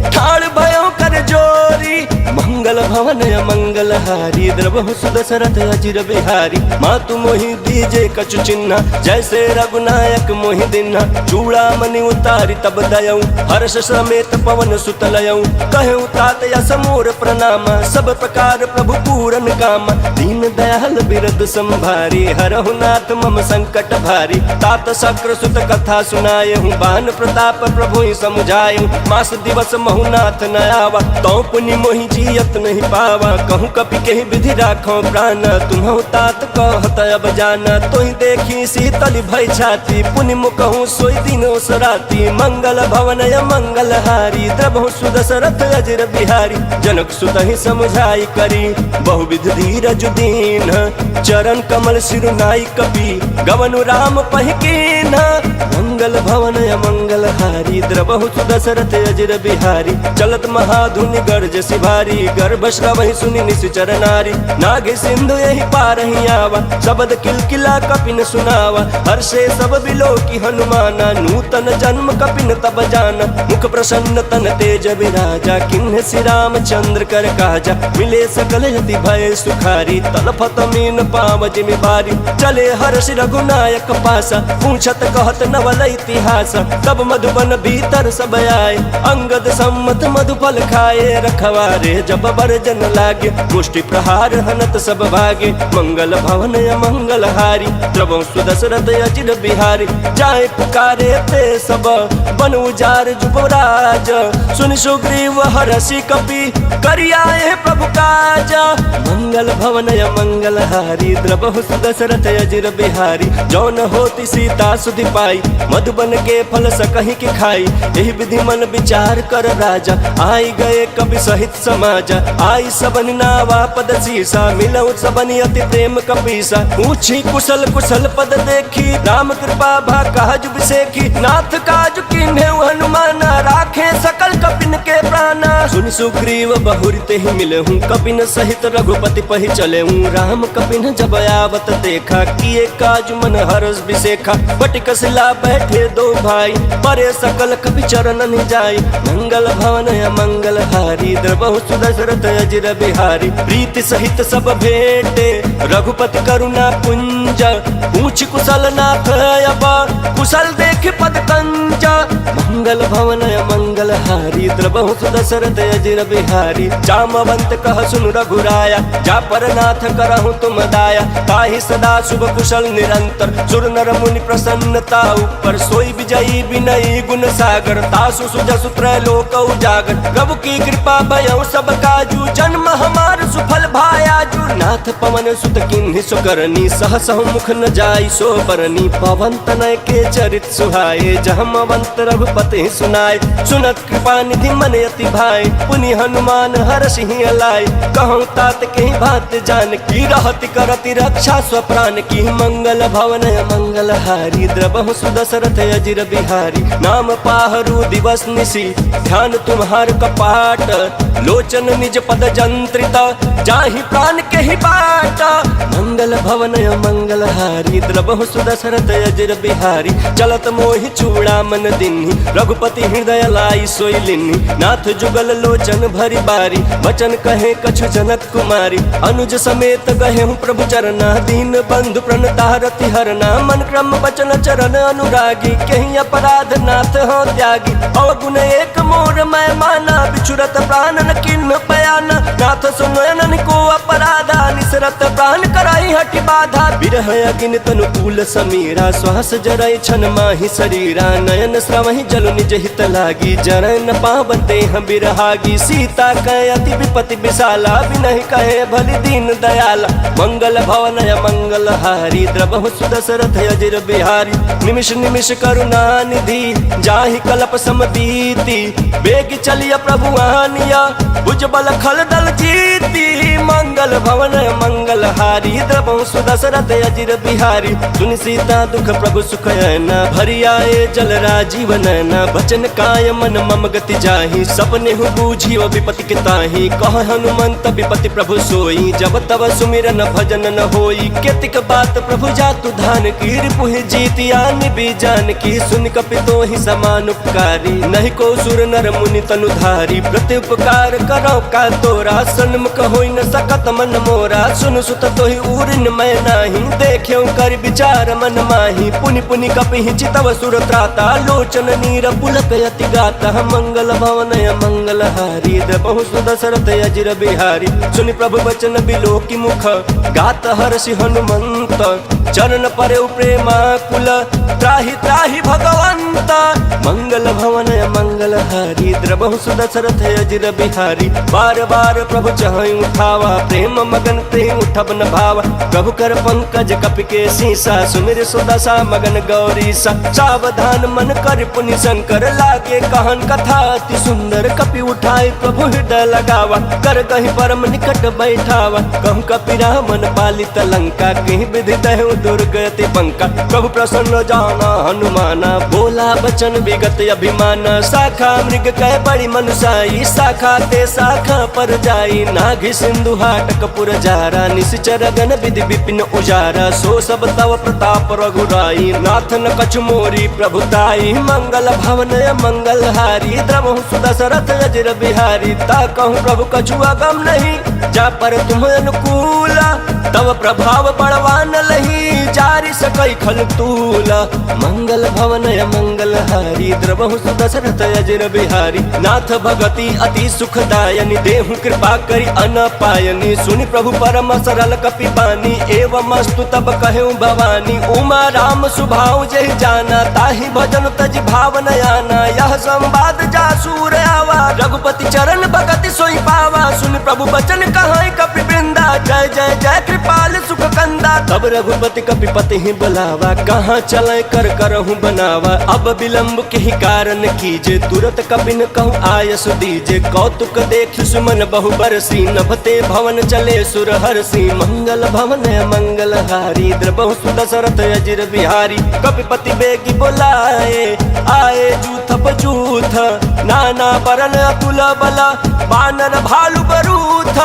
ठाड़ भयो कर जोरी। मंगल भवन मंगल हारी, द्रवहु दशरथ अजिर बिहारी। मातु मोहि दीजे कछु चिन्ह, जैसे रघुनायक मोहि दिन्हा। चूड़ा मणि उतारी तब दयऊ, हर्ष समेत पवन सुत लयऊ। कहूँ तात यस मोर प्रणामा, सब प्रकार प्रभु पूरन कामा। दीन दयाल बिरद संभारी, हरहु नाथ मम संकट भारी। तात शक्र सुत कथा सुनायहूँ, बान प्रताप प्रभु समुझायहूँ। मास दिवस महु नाथ न आवा, तौ पुनि मोहि जियत नहीं पावा। कहूँ कपि केहि विधि राखो प्राण, तुम्हु तात कहत अब जाना। तोहि देखी शीतल भय छाती, पुनि मुकहूँ सोई दिनो सराती। मंगल भवन मंगल हारी, द्रवहु दशरथ अजिर बिहारी। जनक सुत ही समझाई करी, बहुविध धीरज दीन। चरण कमल सिरुनाई कपि, गवनु राम पहिकीन। मंगल भवन मंगल हारी, द्रवहु दशरथ अजिर बिहारी। चलत महाधुनि गर्ज सिभारी, गर्भ श्रवहि सुनि निश्चर नारी। नागे सिंधु यही पारहि आवा, शब्द किलकिला कपि न सुनावा। हर्षे सब बिलोकी हनुमाना, नूतन जन्म कपिन तब जाना, मुख प्रसन्न तन तेज विराजा, किन्ह श्री रामचंद्र कर काजा, मिले सकल यति भय सुखारी, तलफत मीन पाव जिमि बारी, चले हर्ष रघुनायक पासा, पूछत कहत नवल इतिहास, तब मधुबन भीतर सब आए, अंगद सम्मत मधुफल खाए, रखवारे जब बरजन लागे, मुष्टि प्रहार हनत सब भागे, मंगल भवन मंगल हारी, द्रवं सुदशरथ अजिर बिहारी, जाए पुकारे ते सब बन उजार जुबराज, सुन सुग्रीव हरषि कपि करियाए प्रभु काज, मंगल भवन मंगल हारी, द्रवहु सुदशरथ अजिर बिहारी, जौन होती सीता सुधि पाई, मधुबन के फल सकहि के खाई, यही विधि मन विचार कर राजा, आई गए कवि सहित समाजा, आई सबन नावा पद सीसा, मिलऊ सबन अति प्रेम कपीसा, पूछी कुशल कुशल पद देखी, राम कृपा भा काज बिसेखी, नाथ काज किन्हे हनुमाना, राखे सकल कपिन के प्राणा, सुन सुग्रीव बहुरी ते ही मिले हूँ, कपिन सहित रघुपति पहि चले हूँ, राम कपिन जब आवत देखा, किए काज मन हरस बिसेखा, बटिक शिला बैठे दो भाई, परे सकल कपि चरण जाई, मंगल भवन मंगल हारी, द्रवहु सुदशरथ अजिर बिहारी, प्रीति सहित सब भेंटे, रघुपति करुणा पुंज, पूछ कुशल नाथ अब, कुशल देख पद कंज, मंगल भवन मंगल हारी, द्रवहु सुदशरथ अजिर बिहारी, जामवंत कह सुन रघुराया, जा पर नाथ करहु तुम दाया, ताहि सदा शुभ कुशल निरंतर, सुर नर मुनि प्रसन्नता ऊपर, सोई विजयी विनयी गुण सागर, तासु सुजसु त्रैलोक उजागर, प्रभु की कृपा भयउ सब काजू, जन्म हमार सुफल भायाजू, नाथ पवन सुत किन्हि सुकरनी, सहसहु मुख न जाई सो बरनी, पवन तनय के चरित सुहाए, जहमवंत रघुपति सुनाए, सुनत कृपा निधि मन अति भाई, पुनि हनुमान हरषि अलाय, कहूँ तात के बात जान की, रहति करति रक्षा स्वप्राण की, मंगल भवन मंगल हारी, द्रवहु सुदशरथ अजिर बिहारी, नाम पाहरू दिवस निशी, ध्यान तुम्हार कपाट, लोचन निज पद जंत्रित, जाहि प्राण के ही बाट, मंगल भवन मंगल हारी, द्रवहु सुदशरथ अजिर बिहारी, चलत मोहि चूड़ा मन दिन्हि, रघुपति हृदय लाई सोई लिन्हि, नाथ जुगल लोचन भरी बारी, वचन कहे कछु जनक कुमारी, अनुज समेत गहे हूँ प्रभु चरना, दीन बंधु प्रणतारति हरना, मन क्रम वचन चरण अनुरागी, कहीं अपराध नाथ हो त्यागी, अवगुण एक मोर मैं माना, बिछुरत प्राण न किन्ह पयाना, नाथ सुनयन को अपराधा, निसरत प्राण कराई हटि बाधा, बिरह अगिन तनु कूल समीरा, श्वास जरय छन माहि शरीरा, नयन श्रवहि जल निज हित लागी, जरय न पावन देह बिरहागी, सीता कहे अति विपति विशाला, बिनहि कहे भलि दीन दयाला, मंगल भवन मंगल हारी, द्रवहु सुदशरथ अजिर बिहारी, निमिष निमिष करुणा निधि, जाहि कल्प समतीति, बेग चलिय प्रभु आनिया, भुज बल खल दल जीती, मंगल भवन मंगल हारी, द्रवहु सुदशरथ अजिर बिहारी, सुनि सीता दुख प्रभु सुख ऐना, भरि आए जल राजीव नैना, बचन काय मन मम गति जाहि, सपने हु बूझी विपति के ताहि, कह हनुमंत विपति प्रभु सोई, जब तब सुमिरन भजन न होई, केतिक बात प्रभु जातु धान की, रिपुहि जीति आनि बीजान की, सुन कपि तोहि समान उपकारी, नहीं को सुर नर मुनि तनुधारी, प्रति उपकार करो का तोरा, सन्मुख होई न सकत मन मोरा, सुन सुत तोहि उरिन मैं नाही, देख्यो कर विचार मन माही, पुनि पुनि कपि चितव सुर त्राता, लोचन नीर पुलक यति गाता, मंगल भवन मंगल हारी, द्रवहु सुदशरथ अजिर बिहारी, सुनि प्रभु वचन बिलोकि मुख, गात हर्षि हनुमंत, चरण परे प्रेमा कुल, त्राहि त्राहि भगवंत, मंगल भवन मंगल हारी, द्रवहु सुदशरथ अजिर बिहारी, बार बार प्रभु चहई उठावा, प्रेम मगन ते उठब न भावा, प्रभु कर पंकज कपि के सीसा, सुमिर सुदशा मगन गौरीसा, सावधान मन कर पुनि शंकर, लागे कहन कथा अति सुंदर, कपि उठाई प्रभु हृदय लगावा, कर कहीं परम निकट बैठावा, कहूँ कपि रामन पालित लंका, कहीं विधि दहु दुर्गति पंका। प्रभु प्रसन्न जाना हनुमाना, बोला बचन विगत अभिमान। शाखा मृग कह बड़ी मनुषाई, शाखा ते शाखा पर जाई। नाघि सिंधु हाटक पुर जारा, निश्चर गण विधि विपिन उजारा। सो सब तव प्रताप रघुराई, नाथ न कछु मोरी प्रभुताई। मंगल भवन मंगल हारी, द्रवहु सुदशरथ अजर बिहारी। ता कहूँ प्रभु कछु अगम नहीं, जा पर तुम अनुकूल। तव प्रभाव बड़वान लही, जारि सकई खल तूला। मंगल भवन मंगल हारी, द्रवहु सुदशरथ अजर बिहारी। नाथ भगति अति सुखदायनी, देहु कृपा करी अनपायनी। सुनि प्रभु परम सरल कपि बानी, एवं अस्तु तब कहूँ भवानी। उमा राम सुभाव जहि जाना, ताहि भजन तज भाव न आना। यह संवाद जासूर आवा, रघुपति चरण भगति सोई पावा। सुन प्रभु बचन कहाँ कपि वृंदा, जय जय जय कृपाल सुख कंदा। तब रघुपति कपिपति ही बुलावा, कहाँ चले कर करहूँ बनावा। अब विलम्ब के ही कारण कीजे, तुरत कपिन कहूँ आयस दीजे। कौतुक देख सुमन बहु बरसी, नभते भवन चले सुर हरसी। मंगल भवन मंगल हारी, द्रवहु सुदशरथ अजर बिहारी। कपिपति बेगी बुलाए, आए जूथ पजूथ। नाना बरन अतुल बला, बानर भालु बरूथ।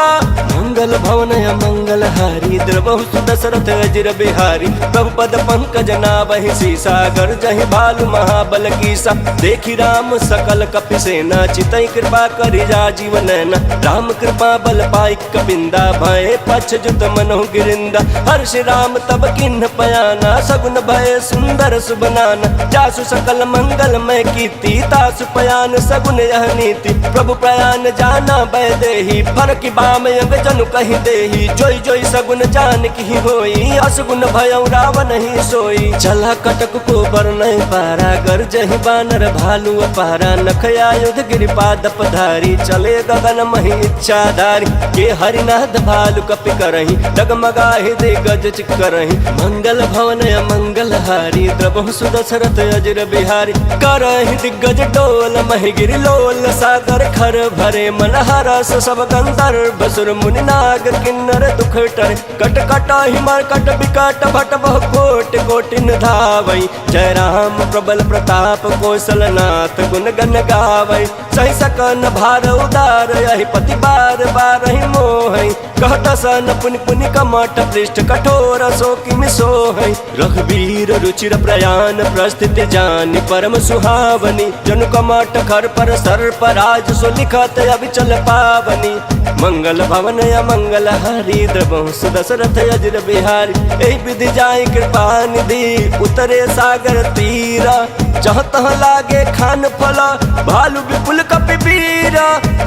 मंगल भवन मंगल हारी, द्रवहु सुदशरथ अजर बिहारी। प्रभु पद पंकज नाभहि सीसा, गर्जहि भालु महाबल कीसा। देखि राम सकल कपि सेना, चितई कृपा करि राजीव नैना। राम कृपा बल पाई कपिंदा, भय पछ जुत मनहु गिरिंदा। हर्ष राम तब किन्ह पयाना, सगुन भय सुंदर सुबनाना। जासु सकल मंगल मैं कीर्ति, तासु पयान सगुन यह नीति। प्रभु प्रयान जाना भय देहि, फरकि बाम अंग जनु कहि देहि। जोई जोई सगुन जान की होई, असगुन भयउ रावण ही सोई। चला कटक को बरनहि पारा, गर्जहि बानर भालु अपारा। नख आयुध गिरिपाद पधारी, चले गगन महि इच्छाधारी। के हरिनाथ भालु कपि करहि, डगमगाहि दिग्गज चिक्करहि। मंगल भवन मंगल हारी, द्रवहु सुदशरथ अजर बिहारी। करहि दिग्गज डोल महि गिरि लोल, सागर खर भरे मन हरस। सब गंधर्व सुर मुनि नाग किन्नर दुख टरे। कट कट हिमर कट विकट भट बहु कोटि कोटिन धावई। जय राम प्रबल प्रताप कौशलनाथ, गुण गण गावई। सहि सकन भार उदार, यहि पति बार बार ही मोहई। कहत सन पुनि पुनि कमट पृष्ठ, कठोर सो किमि सोहई। रघुवीर रुचिर प्रयाण, प्रस्थिति जानि परम सुहावनी। जनु कमट खर पर सर्प राज, सो लिखत अभिचल पावनी। मंगल भवन मंगल हारी, द्रवहु सुदशरथ अजर बिहारी। एहि विधि जाय कृपा निधि, उतरे सागर तीरा। जहाँ तहाँ लागे खान फला, भालु विपुल कपि बीरा।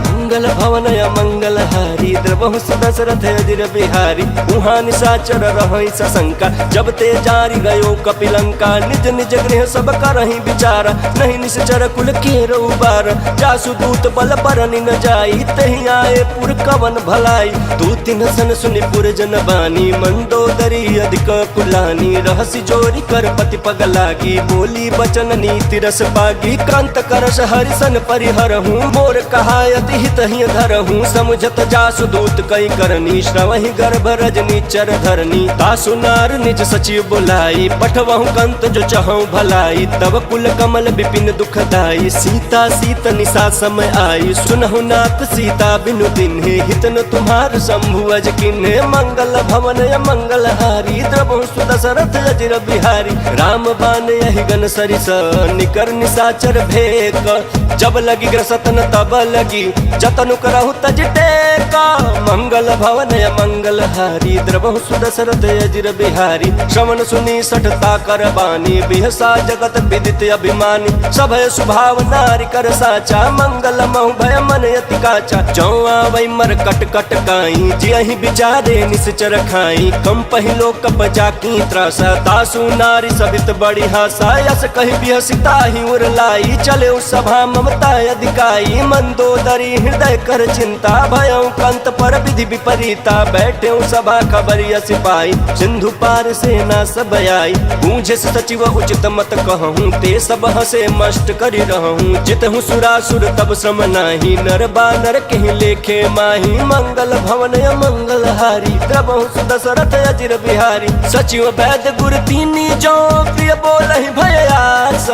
मंगल भवन मंगल हारी, द्रवहु सुदशरथ अजर बिहारी। उहाँ निशाचर रहै सशंका, जब ते जारि गयो कपिलंका। निज निज गृह सब करहि विचारा, नहीं निश्चर कुल केर उबार। जासु दूत बल बरनि न जाई, तहि आए पुर कवन भलाई। दूति न सन सुनि पुर जन बानी, मंदोदरी अधिक कुलानी। रहसि जोरी कर पति पग लागी, बोली बचन नीति रस पागी। कांत करस हरिसन परिहरहूँ, मोर कहायति हित ही धरहूँ। समुझत जासु दूत कई करनी, श्रवहि गर्भ रजनी चर धरनी। तासु नार निज सचिव बुलाई, पठवहु कंत जो चहु भलाई। तब कुल कमल विपिन दुखदाई, सीता सीत निशा समय आई। सुनहु नाथ सीता बिनु तिन्हे, हित न तुम्हार शंभु अज किन्हे। मंगल भवन मंगल हारी, द्रवहु सुदशरथ अजर बिहारी। राम बान यहि गन सरिस, निकर निशाचर भेक। जब लगी ग्रसतन तब लगी, जतनु करहु तज टेका। मंगल भवन मंगल हारी, द्रवहु सुदशरथ अजर बिहारी। श्रवण सुनी सठता कर बानी, बिहसा जगत विदित अभिमानी। सभय सुभाव नारि कर साचा, मंगल महु भय मन अति काचा। जौ आवै मर कट कट काई, जियहि विचारे निश्चर खाई। कम पहिलो कप जाकी त्रासा, तासु नारी सभित बड़ी हासा। यस कहि बिहसिता ही उर लाई, चले सभा ममता अधिकाई। मंदोदरी हृदय कर चिंता भयं कंत पर विधि विपरीता बैठे सभा खबरिया सिपाही सिंधु पार सेना सब आई पूछे सचिव उचित मत कहूँ ते सब हंसे मस्त करी रहूँ जितहु सुरासुर तब श्रम नाही नर बानर कहीं लेखे माही मंगल भवन मंगल हारी द्रवहु सुदशरथ अजिर बिहारी सचिव वैद्य गुर तीनी जो प्रिय बोल भयास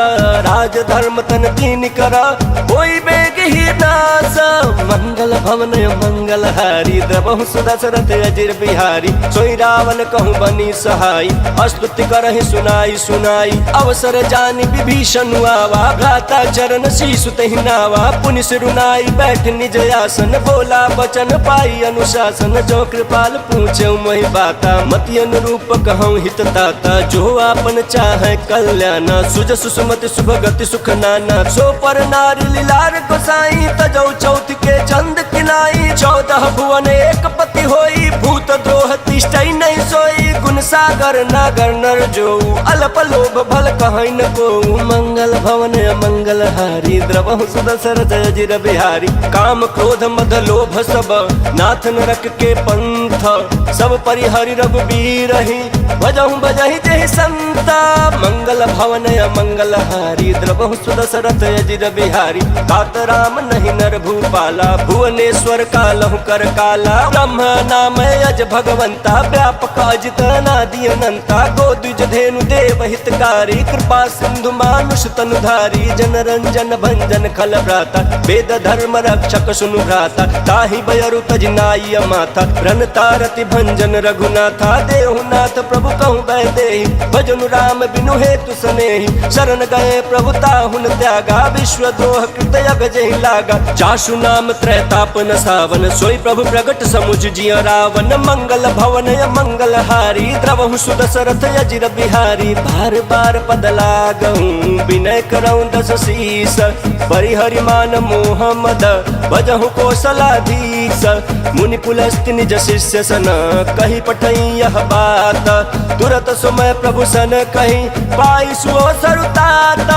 राज धर्म तन तीन करा कोई बेग ही नास मंगल भवन मंगल हारी द्रवहु सुदशरथ अजिर बिहारी सोई रावण कहूँ बनी सहाय स्तुति करहि सुनाई सुनाई अवसर जानि विभीषण आवा भ्राता चरण शीशु तहि नावा पुनि सिरुनाई बैठ निज आसन बोला बचन पाई अनुशासन जो कृपाल पूछे मोहि बाता मति अनुरूप कहूँ हित ताता जो आपन चाहे कल्याण सुज सुसुमति शुभ गति सुख नाना सो पर नारी लीलार गोसाई तजौ चौथ के चंद किनाई 14 भुवन एक पति होई भूत द्रोह तिष्ठई नहीं सोई गुण सागर नागर नर जो अल्प लोभ भल कहीं न को मंगल भवन मंगल हारी द्रवहु सुदशरथ अजिर बिहारी काम क्रोध मद लोभ सब नाथ नरक के पंथ सब परिहरि रघुबीर भजहु बजहि जहि संता मंगल भवन मंगल हारी द्रवहु सुदशरथ अजिर बिहारी तात राम नहीं नर भूपाला भुवनेश्वर कालहु कर काला ब्रह्म नाम अज भगवंता व्यापक अजित नादि अनंता गोद्विज धेनु देव हितकारी कृपा सिंधु मानुष तनुधारी जन रंजन भंजन खल भ्राता वेद धर्म रक्षक सुनु भ्राता ताहि बयरु तजनाई माथा रन तारति भंजन रघुनाथा देहुनाथ प्रभु कहूँ बैदेहि भजनु राम बिनु हेतु सनेहि शरण गए प्रभु ताहुन त्यागा विश्व द्रोह कृत जहि लागा जासु नाम त्रैतापन सावन सोई प्रभु प्रगट समुझ जिय रावण मंगल भवन मंगल हारी द्रवहु सुदशरथ अजिर बिहारी बार बार पद लागहूँ विनय करऊँ दस शीस परिहरि मान मोह मद भजहु कौशलाधीश मुनि पुलस्त्य निज शिष्य सन कही पठई यह बात तुरत सुमय प्रभु सन कही पाई सुओ सरुतात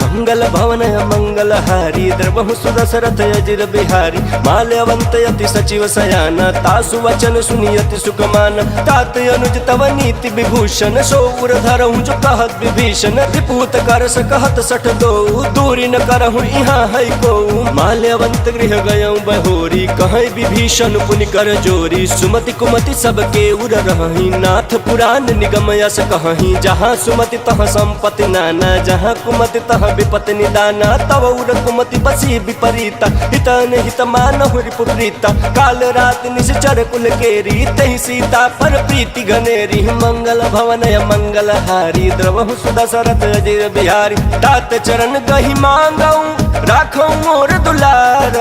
मंगल भवन मंगल हारी द्रवहु सुदशरथ अजिर बिहारी माल्यवंत यति सचिव सयाना तासु वचन सुनियति सुकमान तात अनुज तव नीति विभूषण सौर धरहु जो कहत विभीषण त्रिपुत कर सकहत सठ दो दूरी न करहु यहाँ है को माल्यवंत गृह गयऊँ बहोरी कहीं विभीषण पुनि कर जोरी सुमति कुमति सबके उर रही नाथ पुराण निगम यस कहीं जहाँ सुमति तह संपत्ति नाना जहाँ कुमति तह विपत्ति निदाना तव उर कुमति बसी विपरीता हितन हित मानहु रिपुप्रीता काल रात निश्चर कुल केरी तहि सीता पर प्रीति घनेरी मंगल भवन मंगल हारी द्रवहु सुदशरथ अजिर बिहारी तात चरण गहि मांगऊँ राखऊँ मोर दुलार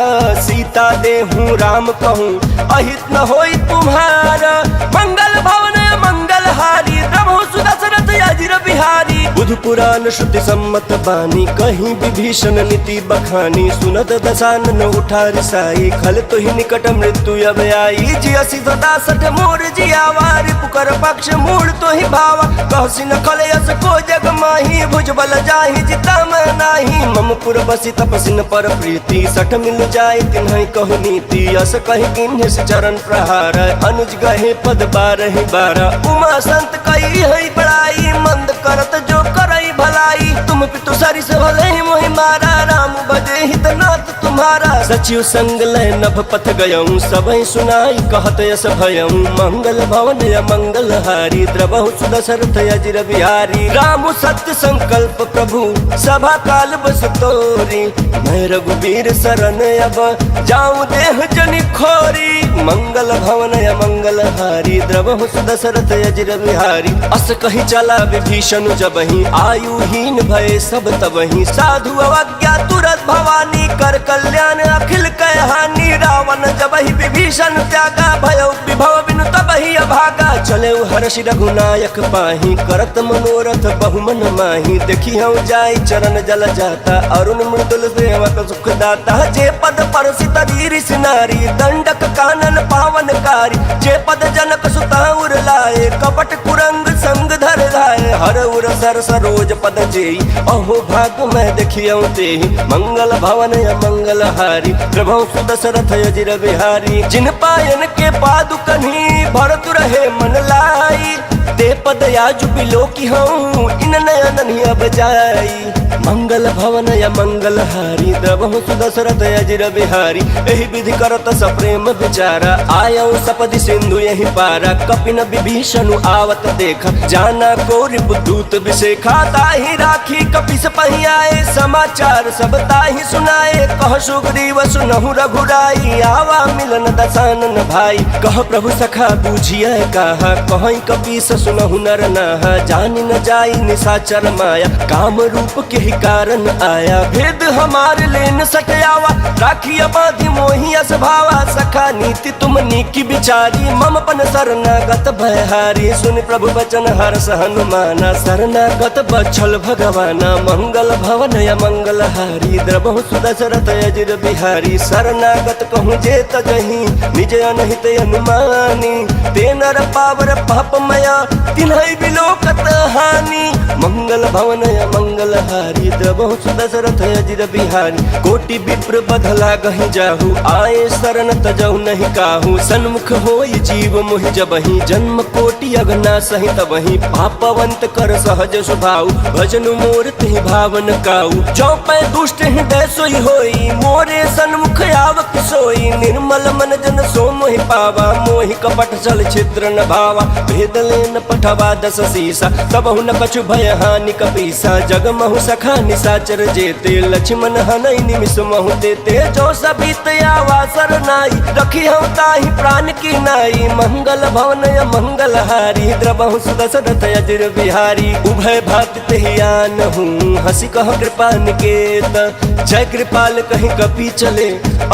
सीता देहूँ राम कहूँ अहित न होई तुम्हारा मंगल भवन मंगल हारी द्रवहु सुदशरथ अजिर बिहारी बुध पुराण श्रुति सम्मत बानी कहीं विभीषण नीति बखानी सुनत दशानन उठा रिसाई खल तो ही निकट मृत्यु अब आई जियसी सदा सठ मोर जियावारी पुकर पक्ष मूल तो ही भावा कहसी न खल यस को जग माही भुजबल जाहि जिता मैं नाही ममपुर बसी तपसिन पर प्रीति सठ मिल जाय तिन्हि कहु नीति यस कहि किन्हि चरण प्रहार अनुज गहे पद बारहि बारह उमा संत कही है बड़ाई मंद करत जो करई भलाई तुम पितु सरि से भले मोहि मारा राम बजे हित नाथ तुम्हारा सचिव संग लय नभ पथ गयऊँ सबहि सुनाई कहत यस भयऊँ मंगल भवन मंगल हारी द्रवहु सुदशरथ अजिर बिहारी राम सत्य संकल्प प्रभु सभा काल बस तोरी मैं रघुबीर शरण अब जाऊँ देह जनि खोरी मंगल भवन मंगल हारी द्रवहु सुदशरथ अजिर बिहारी अस कहीं चला विभीषण जबहि आयुहीन भय सब तबहि साधु अवज्ञा तुरत भवानी कर कल्याण अखिल कहानी रावण जबहि विभीषण त्यागा भय विभव बिनु तबहि अभागा चले हर्षि रघुनायक पाही करत मनोरथ बहुमन माही देखी हम जाई चरण जल जाता अरुण मृदुल सेवक सुख दाता जे पद परसित रीरिस नारी दंडक कानन पावनकारी जे पद जनक सुता उर लाए कपट कुरंग संग धर लाए हर उर सर सरोज पद जेई अहो भाग मैं देखियौ ते मंगल भवन मंगल हारी प्रभु सुदशरथ अजिर बिहारी जिन पायन के पादुकन्ही भरत रहे मन लाई ते पद याजु बिलो की हूँ इन नयन अब जाई मंगल भवन या मंगल हारी द्रवहु सुदशरथ अजिर बिहारी एहि विधि करत सप्रेम विचारा आयौ सपदि सिंधु यही पारा कपिन विभीषण आवत देखा जाना कोरि बुद्धूत विशेखा ताहि राखी कपिस पहियाए समाचार सब ताहि सुनाए कह सुग्रीव सुनहु रघुराई आवा मिलन दसानन भाई कह प्रभु सखा बूझिए कहा कहीं कपीस सुनहु नर नाहा जानि न जाई निशाचर माया काम रूप के ही कारण आया भेद हमार लेन सटयावा राखिया बाधी मोहि असभावा सखा नीति तुम नीकी बिचारी मम पन शरणागत भयहारी सुन प्रभु बचन हर्ष हनुमाना शरणागत बछल भगवाना मंगल भवन या मंगल हारी द्रवहु सुदशरथ अजिर बिहारी शरणागत कहूँ जे तजही निज अनहित अनुमानी ते नर पावर पापमया तिन्है बिलोकत हानि मंगल भवन या मंगल हारी द्रवहु सुदशरथ अजिर बिहारी कोटि विप्र बधला गहि जाहु आए शरण तजहु नहीं काहू सन्मुख होई जीव मोहि जबहि जन्म कोटि अगना सहित वही पापवंत कर सहज स्वभाव भजन मोर तिहि भावन काऊ चौपै दुष्ट हृदय सोई होई मोरे सन्मुख आवक सोई निर्मल मन जन सो मोहि पावा मोहि कपट छल छिद्र न भावा भेद लेन पठवा दस सीसा तबहु न कछु भय हानि कपीसा जगमहु सखा निशाचर जेते लक्ष्मण हनई निमिष महु देते जो सबीत आवा सरनाई रखी हम ताहि प्राण की नाई मंगल भवन या मंगल हारी द्रवहु सुदशरथ अजिर बिहारी उभय भात तेहियान हूँ हंसी कह कृपा निकेत जय कृपाल कहीं कपी चले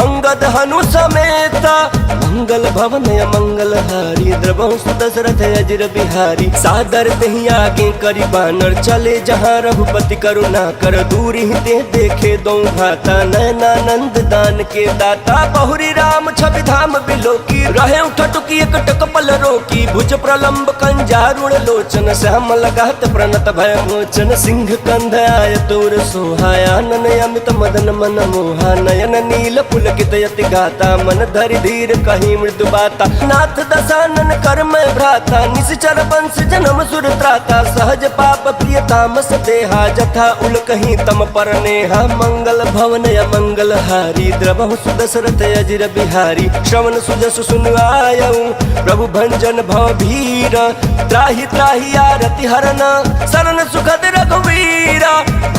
अंगद हनु समेत मंगल भवन या मंगल हारी द्रवहु सुदशरथ अजिर बिहारी सादर तही आगे करी बानर चले जहाँ रघुपति करुणा कर दूर ही ते देखे दो भाता नयनानंद दान के दाता बहुरी राम छवि धाम बिलोकी रहे उठटुकी एक टकपल रोकी भुज प्रलंब कंजारुण लोचन श्याम लगात प्रणत भय मोचन सिंह कंध आय तोर सोहाया नन अमित मदन मन मोहा नयन नील पुलकित यति गाता मन धरि धीर कहीं मृदु बाता नाथ दसानन कर मैं भ्राता निश्चर वंश जन्म सुर त्राता सहज पाप प्रिय तामस देहा जथा उल कहीं तम पर नेहा मंगल भवन या मंगल हारी द्रवहु सुदशरथ अजिर बिहारी श्रवण सुजस सुन आयऊ प्रभु भंजन भव भीर त्राहि त्राहि आरति हरन शरण सुखद रघुवीरा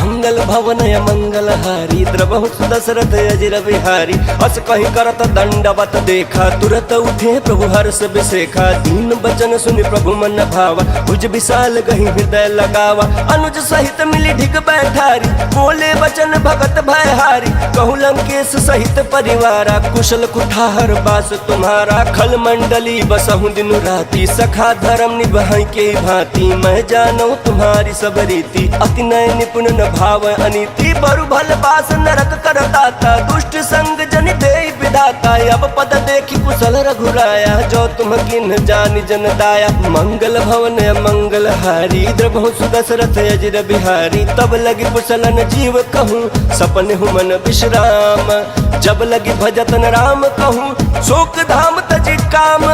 मंगल भवन या मंगल हारी द्रवहु सुदशरथ अजिर बिहारी अस कहीं करत दंडवत देखा तुरत उठे प्रभु हर्ष बिसेखा दीन बचन सुनि प्रभु मन भावा भुज विशाल गही हृदय लगावा अनुज सहित मिली ढिग बैठारी बोले वचन भगत भयहारी कहु लंकेश सहित परिवारा कुशल कुठार बास तुम्हारा खल मंडली बसहु दिन राती सखा धर्म निभाई के भांति मैं जानू तुम्हारी सब रीति अति नय निपुण न भाव अनीति बरु भल बास नरक करताता दुष्ट संग जन दे विधाता अब पद देखी कुशल रघुराया जो तुम किन जानि जन दाया मंगल भवन मंगल हारी द्रवहु सुदशरथ अजिर बिहारी तब लगी कुशलन जीव कहूँ सपन हुमन विश्राम जब लगी भजतन राम कहूँ शोक धाम तजि काम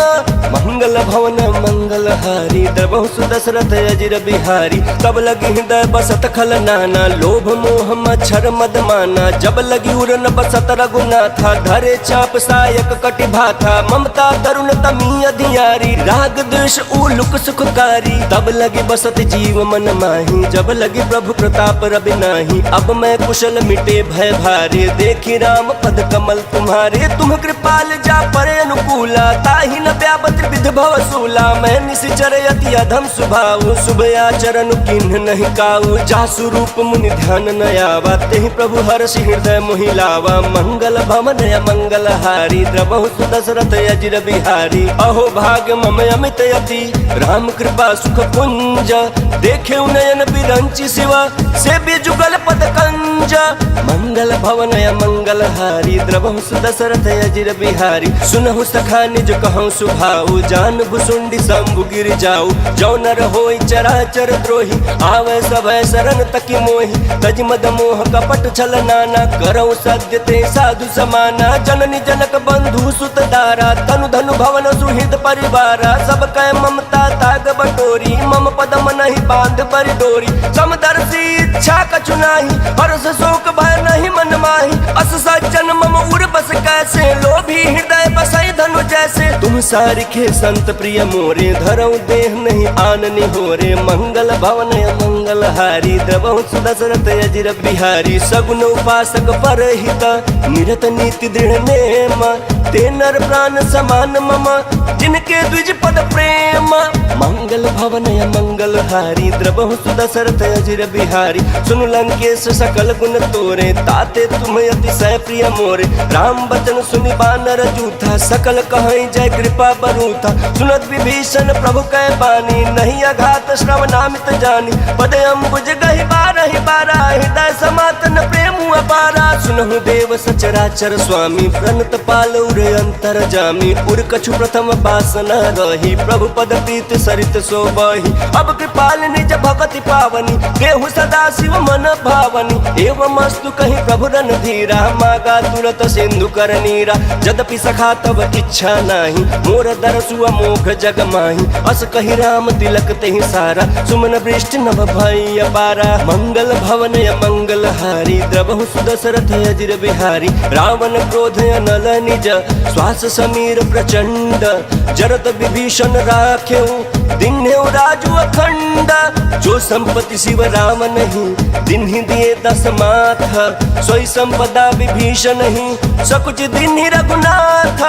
मंगल भवन मंगल हारी द्रवहु सुदशरथ अजिर बिहारी तब लगी हृदय बसत खल नाना लोभ मोह मच्छर मद माना जब लगी उड़न बसत रघुनाथा धरे चाप सायक कटि भाथा ममता तरुण तमी अधियारी राग द्वेष उलुक सुखकारी तब लगी बसत जीव मन माही जब लगी प्रभु प्रताप रवि नाही अब मैं कुशल मिटे भय भारे देखी राम पद कमल तुम्हारे तुम कृपाल जा परे अनुकूला ताहि न व्यापत विध भव सूला मैं निशिचर यति अधम स्वभाव शुभ आचरण किन्ह नहीं काऊ जासु रूप मुनि ध्यान न आवा तेहि प्रभु हर्षि हृदय मोहिलावा। मंगल भवन मंगल हारी द्रवहु सुदशरथ अजिर बिहारी। अहो भाग्य मम अमित यति राम कृपा सुख पुंज। देखे नयन बिरंचि शिवा से भी जुगल पद कंज। मंगल भवन मंगल हारी द्रवहु सुदशरथ अजिर बिहारी। सुनहु सखा निज कहूँ सुभाऊ जान भुसुंडी शंभु गिर जाऊ। जो नर होई चराचर द्रोही आवे सभय शरण तकी मोहि। तज मद मोह कपट छल नाना करऊ सद्य ते साधु समाना। जननी जनक बंधु सुत दारा तनु धनु भवन सुहृद परिवारा। सब कह ममता ताग बटोरी मम पदम नहीं बांध पर डोरी। समदर्शी इच्छा कछु नाही हर्ष शोक भय नहीं मन माही। अस सज्जन मम उर बस कैसे लोभी हृदय बसई धनु जैसे। तुम सारिखे संत प्रिय मोरे धरऊ देह नहीं आननी होरे। मंगल भवन मंगल हारी द्रवहु सुदशरथ अजिर बिहारी। सगुन उपासक परहित निरत नीति दृढ़ नेम। ते नर प्राण समान मम जिनके द्विज पद प्रेम। मंगल भवन मंगल हारी द्रवहु सुदशरथ अजिर बिहारी। सुनु लंकेश सकल गुण तोरे ताते तुम अतिशय प्रिय मोरे। राम बचन सुनि बानर जूथा सकल कहीं जय कृपा बरूथा। सुनत विभीषण प्रभु कै बानी नहीं अघात श्रवणामित जानी। पद अम्बुज गहि बारहि बारा हृदय समातन प्रेम अपारा। सुनहु देव सचराचर स्वामी प्रणत पाल उर अंतर जामी। उर कछु प्रथम वासना रही प्रभु पद प्रीत सरित सोबही। अब कृपाल निज भगति पावनी देहु सदा शिव मन भावनी। एवं अस्तु कहीं प्रभु रन धीरा मागा तुरत सिंधु कर नीरा। यद्यपि सखा तब इच्छा नाही मोर दरसु अमोघ जग माही। अस कही राम तिलक तेहि सारा सुमन वृष्टि नभ भई अपारा। मंगल भवन मंगल हारी द्रवहु सुदशरथ अजिर बिहारी। रावण क्रोध अनल निज श्वास समीर प्रचंड। जरत विभीषण राखेऊ दिन्हेउ राजु अखंड। जो संपत्ति शिव राम नहीं दिन्हि दिए दस माथ। सोई संपदा विभीषण नहीं सकुच दिन्हि रघुनाथ।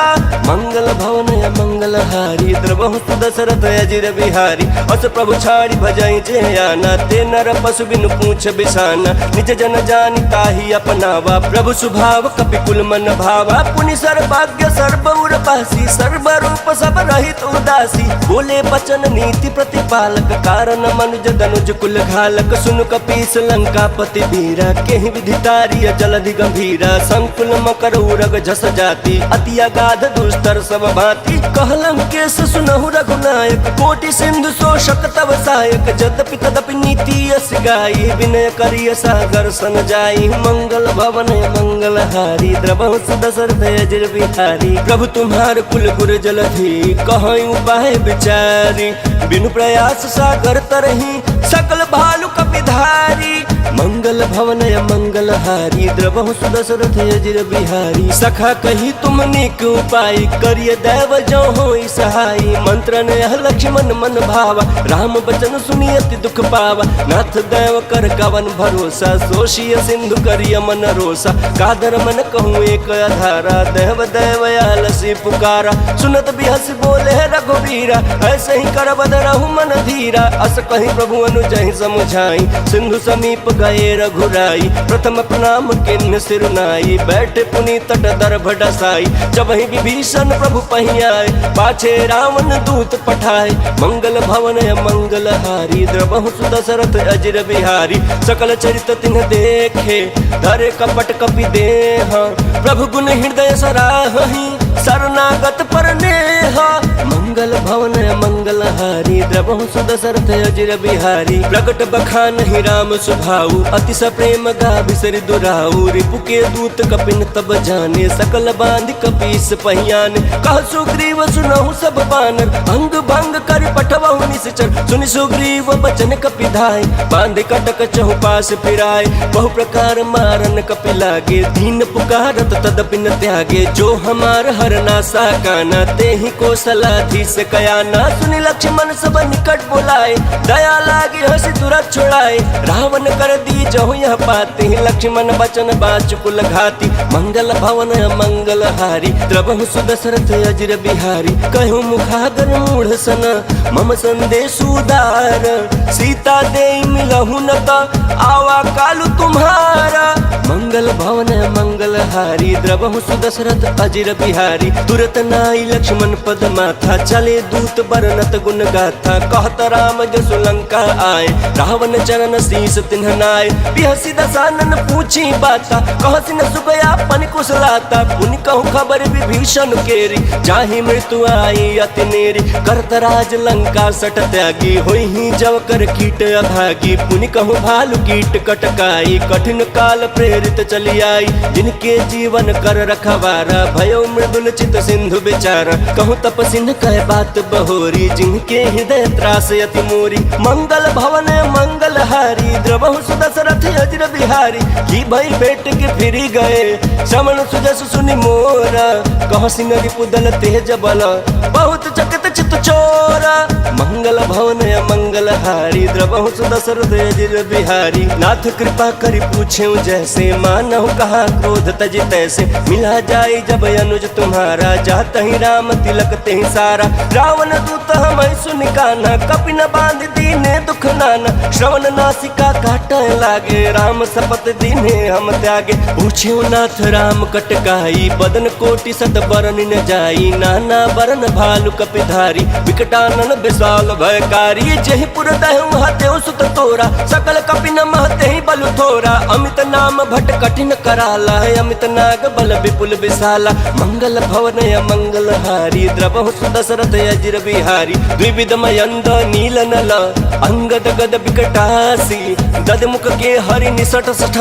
मंगल भवन मंगल हारी द्रवहु सुदशरथ अजिर बिहारी। अस प्रभु छाड़ी भजई जे आना ते नर पशु बिनु पूछ बिसाना। निज जन जानि ताहि अपनावा प्रभु सुभाव कपि कुल मन भावा। पुनि सर्वज्ञ सर्व उर पासी सर्व रूप सब रहित उदासी। बोले बचन नीति प्रतिपालक कारण मनुज दनुज कुल घालक। सुनु कपीस लंकापति वीरा केहि विधितारिय जलधि गंभीरा। संकुल मकर उरग झस जाति अति अगाध दुस्तर सब भांति। कहलंकेश सुनहु रघुनायक कोटि सिंधु शोषक तव सहायक। यद्यपि तदपि नीति यस गाई विनय करिय सागर सन जाई। मंगल भवन मंगल हारी द्रवहु सुदशरथ अजिर बिहारी। प्रभु तुम्हार कुल गुर जलधि कहीं उपाय विचारी। बिनु प्रयास सागर तरही सकल भालु कपिधारी। मंगल भवन मंगल हारी द्रवहु सुदशरथ अजिर बिहारी। सखा कही तुम नीक उपाय करिय दैव जो होई सहाई। मंत्र ने लक्ष्मण मन भावा राम बचन सुनि अति दुख पावा। नाथ दैव कर कवन भरोसा सोशिय सिंधु करिय मन रोसा। कादर मन कहूँ एक आधारा देव दैव आलसी पुकारा। सुनत बिहस बोले रघुवीरा ऐसे ही कर बद रहु मन धीरा। अस कहीं प्रभु अनुजहि समुझाई सिंधु समीप गए रघुराई। प्रथम प्रणाम किन्न सिरुनाई बैठे पुनि तट दर्भ डसाई। जब ही विभीषण प्रभु पही आए पाछे रावण दूत पठाए। मंगल भवन मंगल हारी द्रवहु सुदशरथ अजिर बिहारी। सकल चरित तिन्ह देखे धरे कपट कपि देह। प्रभु गुण हृदय सराहहि शरणागत पर नेह। मंगल भवन मंगल हारी द्रवहु सुदशरथ अजिर बिहारी। प्रगट बखान ही राम सुभाऊ अति सप्रेम गा बिसरि दुराऊ। रिपु के दूत कपिन तब जाने सकल बांध कपीस पहियान। कह सुग्रीव सुनहु सब बानर अंग भंग कर पठवहु निश्चर। सुनि सुग्रीव बचन कपि धाय बांध कटक चहुपास फिराय। बहु प्रकार मारन कपि लागे दीन पुकारत तदपि न त्यागे। जो हमार हरना साकाना तेहि को सलाधीस कयाना। सुनि लक्ष्मण सब निकट बुलाए दया लागे हंसी तुरंत छुड़ाए। रावण कर दी जहु यह पाए गाते लक्ष्मण बचन बाचुकुल घाती मंगल भवन मंगल हारी द्रबहु सुदशरथ अजिर बिहारी कहु मुखागर मूढ़ सन मम संदेश उदार सीता दे मिलहु न आवा कालु तुम्हारा मंगल भवन मंगल हारी द्रबहु सुदशरथ अजिर बिहारी तुरत नाई लक्ष्मण पद माथा चले दूत बरनत गुण गाथा कहत राम जसु लंका आए रावण चरण शीस तिन्ह नाय बिहसी दसानन पूछी बाता कहसिन सुगया पन कुशलाता पुनि कहु खबर विभीषण केरी जाहि मृत्यु आई अति नेरी करत राज लंका सट त्यागी होई ही जव कर कीट अभागी पुनि कहु भालु कीट कटकाई कठिन काल प्रेरित चली आई जिनके जीवन कर रखवारा भयो मृदुल चित सिंधु बेचारा कहु तपसिन कह बात बहोरी जिनके हृदय त्रास अति मोरी मंगल भवन मंगल हारी द्रबहु सुदशरथ अजिर बिहारी की भई बेट के फिरी गए श्रवण सुजस सुनि मोरा कह सिंह रिपुदल तेज बल बहुत चकित चित चोरा मंगल भवन मंगल हारी द्रबहु सुदशरथ अजिर बिहारी नाथ कृपा करि पूछे जैसे मानहु कहा क्रोध तज तैसे मिला जाए जब अनुज तुम्हारा जात ही राम तिलक ते सारा रावण दूत हम सुनि काना कपि न बांध दीने दुख नाना श्रवण नासिका काट लागे राम सपत दीने हम त्यागे पूछे नाथ राम कटकाई बदन कोटि सत बरन न जाई नाना बरन भालु कपिधारी विकटानन विशाल भयकारी जहि पुर दहु हतेउ सुत तोरा सकल कपि न महते ही बलु थोरा अमित नाम भट कठिन कराला अमित नाग बल विपुल विशाला मंगल भवन मंगल हारी द्रबहु सुदशरथ अजिर बिहारी द्विविध मयंद नील नल अंगद गद विकटासी ददमुख के हरि निसट सठ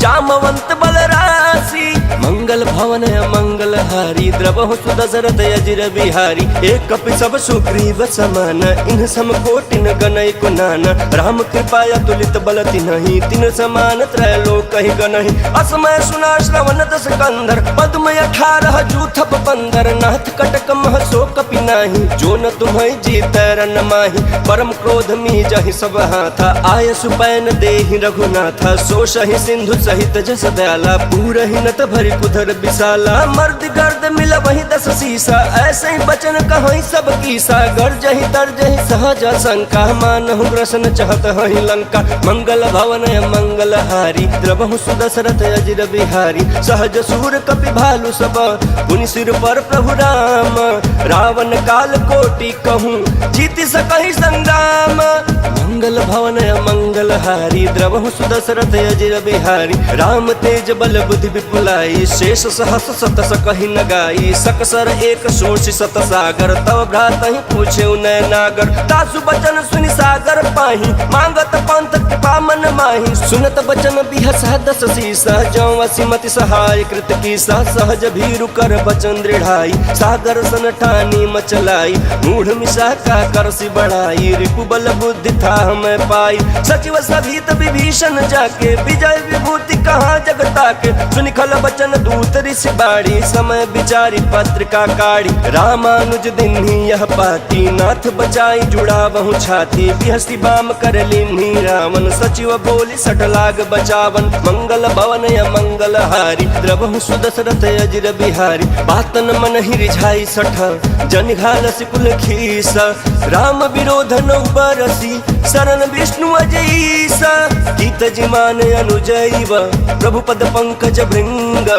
जामवंत बल राशि मंगल भवन मंगल हारी द्रबहु सुदशरथ अजिर बिहारी एक कपि सब सुग्रीव समान इन सम कोटि न गनय कुनाना राम कृपा तुलित बल तिन्हि तिन समान त्रैलोक ही गनहि असमय सुना श्रवण दस कंधर पद्म 18 जूथप पंदर नाथ कटक मह सो कपि नाही जो न तुम्हें जीत रन माही परम क्रोध मी जहि सब हाथा आय सुपैन देहि रघुनाथा सो सहि सिंधु सहित जस दयाला पूरहि नत भरि कुधर विशाला मर्द गर्द मिल वही 10 सीसा ऐसे ही बचन कहीं सब कीसा गर्जहि तरजहि सहज शंका मानहु ग्रसन चहत हहि लंका मंगल भवन मंगल हारी द्रबहु सुदशरथ अजिर बिहारी सहज सूर कपि भालु सब पुनि सिर पर प्रभु राम रावण काल कोटि कहूँ जीति सकहि संग्राम मंगल भवन मंगल हारी द्रबहु सुदशरथ अजिर बिहारी राम तेज बल बुद्धि विपुलाई शेष सहस सत सकहि न गाई सकसर एक सोच सत सागर तव भ्रातहि पूछे नय नागर तासु बचन सुनि सागर पाही मांगत पंथ कृपा मन माही सुनत बचन बिहसा 10 सीसा जौ असिमति सहाय कृत कीसा सहज भीरु कर बचन दृढ़ाई सागर सन ठानी मचलाई मूढ़ मिशा का करसी बढ़ाई रिपु बल बुद्धि था हमें पाई सचिव सभीत विभीषण जाके विजय विभूति कहाँ जगता के सुनि खल बचन दूत ऋषि बाड़ी समय विचारी पत्रिका काढ़ी रामानुज दिन्ही यह पाती नाथ बचाई जुड़ा बहु छाती बिहसी बाम कर लिन्ही रावण सचिव बोली सठ लाग बचावन मंगल भवन मंगल हारी द्रबहु सुदशरथ अजिर बिहारी बातन मन ही रिझाई सठ जन घाल सिकुल खीसा राम विरोध नौ बरसी शरण विष्णु अजईसा गीत जिमान अनुजैव प्रभु पद पंकज भृंग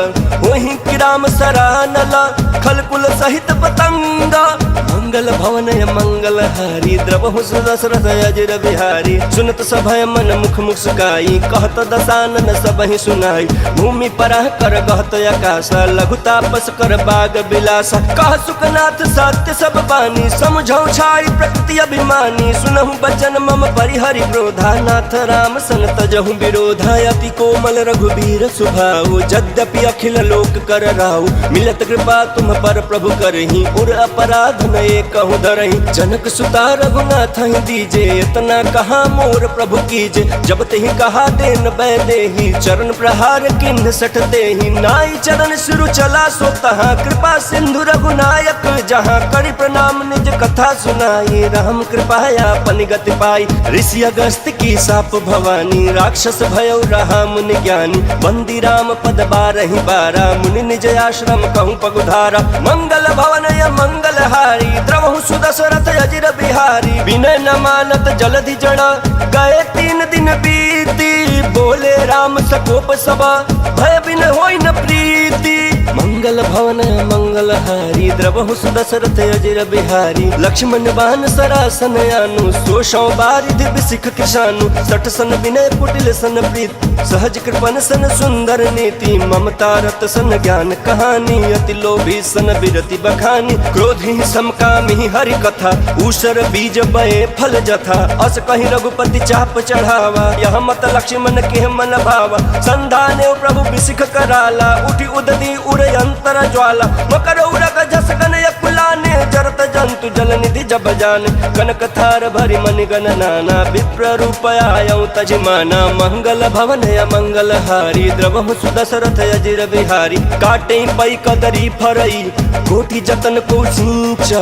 वही किराम सरानला खलकुल सहित पतंगा मंगल भवन मंगल हारी द्रबहु सुदशरथ अजिर बिहारी सुनत सभय मन मुख मुस्काई कहत दसानन सबहि सुनाई भूमि परह कर गहत आकाश लघु तापस कर बाग बिलासा कह सुखनाथ सत्य सब बानी समझौ छाई प्रकृति अभिमानी सुनहु बचन मम परिहरि क्रोधा नाथ राम सन तजहु विरोधा अति कोमल रघुबीर सुभाऊ यद्यपि अखिल लोक कर राऊ मिलत कृपा तुम पर प्रभु करही उर अपराध नए कहूँ धरही जनक सुता रघुनाथ ही दीजे इतना कहा मोर प्रभु कीजे जब तेहि कहा देन बैदेही चरण प्रहार किन्ह सटते ही नाई चरण शुरु चला सो तहाँ कृपा सिंधु रघुनायक जहाँ करि प्रणाम निज कथा सुनाई राम कृपाया पन गति पाई ऋषि अगस्त की साप भवानी राक्षस भय भयउ रहा मुनि ज्ञानी, बंदी राम पद बारहि बारा, मुनि निज आश्रम कहूँ पगुधारा। मंगल भवन या मंगल हारी, द्रवहु सुदशरथ अजिर बिहारी। विनय न मानत जलधि जड़ा, गए 3 दिन बीती, बोले राम सकोप सबा, भय बिन होई न प्रीति। मंगल भवन मंगल हारी, द्रवहु सुदशरथ अजिर बिहारी। लक्ष्मण बान सरासन आनु, सोषौ बारिधि बिसिख कृशानु। सठ सन विनय कुटिल सन प्रीत, सहज कृपन सन सुंदर नीति। ममता रत सन ज्ञान कहानी, अति लोभी सन बिरति बखानी। क्रोधी समकामी हरि कथा, ऊषर बीज बये फल जथा। अस कहीं रघुपति चाप चढ़ावा, यह मत लक्ष्मण के मन भावा। संधाने प्रभु बिसिख कराला, उठी उदती उर अंतर ज्वाला। मकर उरग जस गन यकुलाने, जरत जंतु जल निधि जब जान। कनक थार भरि मनि गण नाना, विप्र रूप आयौ तजिमाना। मंगल भवन मंगल हारी, द्रवहु सुदशरथ अजिर बिहारी। काटे पै कदरी फरई, कोटि जतन को सींच।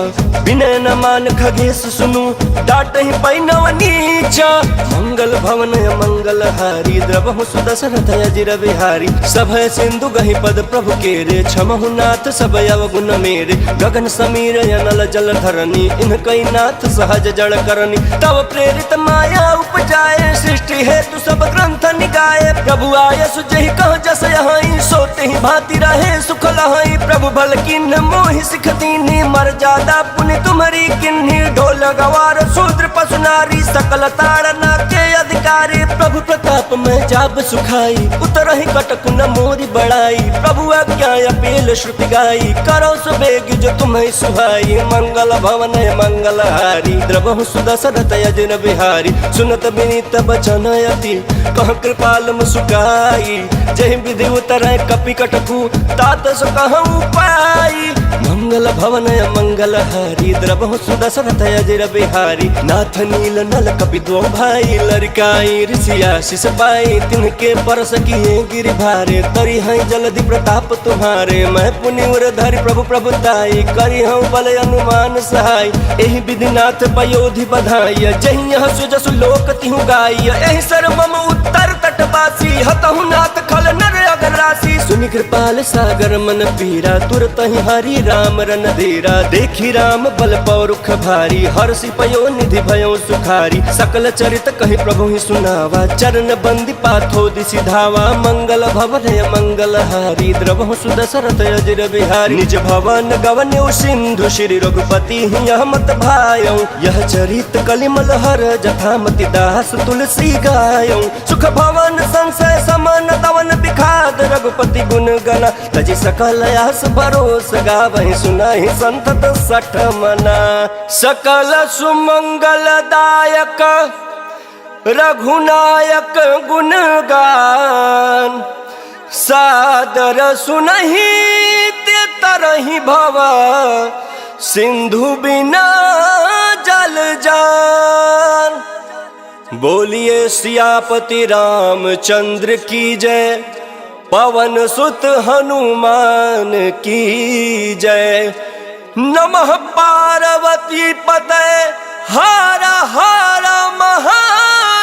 विनय न मान खगेश सुनु, डाटहि पै नव नीच। मंगल भवन मंगल हारी, द्रवहु सुदशरथ अजिर बिहारी। सभय सिंधु गहि पद प्रभु केरे, क्षमहु नाथ सब अवगुण मेरे। गगन समीर अनल जल धरनी, इनकै नाथ सहज जड़ करनी। तब प्रेरित माया उपजाए, सृष्टि हेतु सब ग्रंथ निकाये। प्रभु आय सुजहि कह जस यहाई, सोते ही भांति रहे सुख लहाई। प्रभु भल किन्ह मोहि सिख दीन्ही, मर्यादा पुनि तुम्हारी किन्ही। ढोल गवार शूद्र पशु नारी, सकल ताड़ना के अधिकारी। प्रभु प्रताप में जाब सुखाई, उतरहि कटक न मोरी बड़ाई। प्रभु आज्ञा अपील श्रुति गाई, करो सुबेग जो तुम्हें सुहाई। मंगल भवन मंगल हारी, द्रवहु सुदशरथ अजिर बिहारी। सुनत विनीत बचन अति, कह कृपाल मुसुकाई। जहि विधि उतरै कपि कटकु, तात सो कहूँ पाई। मंगल भवन मंगल हारी, द्रवहु सुदशरथ अजिर बिहारी। नाथ नील नल कपि दो भाई, लड़काई ऋषि आशीष पाई। तिनके परस किए गिरि भारे, तरी हैं जलधि प्रताप तुम्हारे। मैं पुनि उर धरि प्रभु प्रभुताई, करी हूँ बल अनुमान सहाय। एहि विधि नाथ पयोधि बधाई, जहि यह सुजसु लोक तिहु गाई। एहि सर्वम उत्तर तटवासी, हतहु नाथ खल नर अगर राशि। सुनि कृपाल सागर मन पीरा, तुरत ही हरि राम रन धीरा। देखी राम बल पौरुख भारी, हर्षि पयो निधि भयो सुखारी। सकल चरित कहि प्रभु ही सुनावा, चरण बंदी पाथो दिसि धावा। मंगल भवन मंगल हारी, द्रवहु सुदशरथ अजिर बिहारी। निज भवन गवन्यौ सिंधु, श्री रघुपति यह मत भायौ। यह चरित कलिमल हर, जथामति दास तुलसी गायौ। सुख भवन संशय समन, तवन बिखाद रघुपति गुण गना। तजि सकल आस भरोस, गावहि सुनाहि संतत सठ मना। सकल सुमंगल दायक रघुनायक गुण गान, सादर सुनहि ते तरहि भव। सिंधु बिना जल जान। बोलिए सियापति रामचंद्र की जय, पवन सुत हनुमान की जय। नमः पार्वती पतये हर हर महादेव।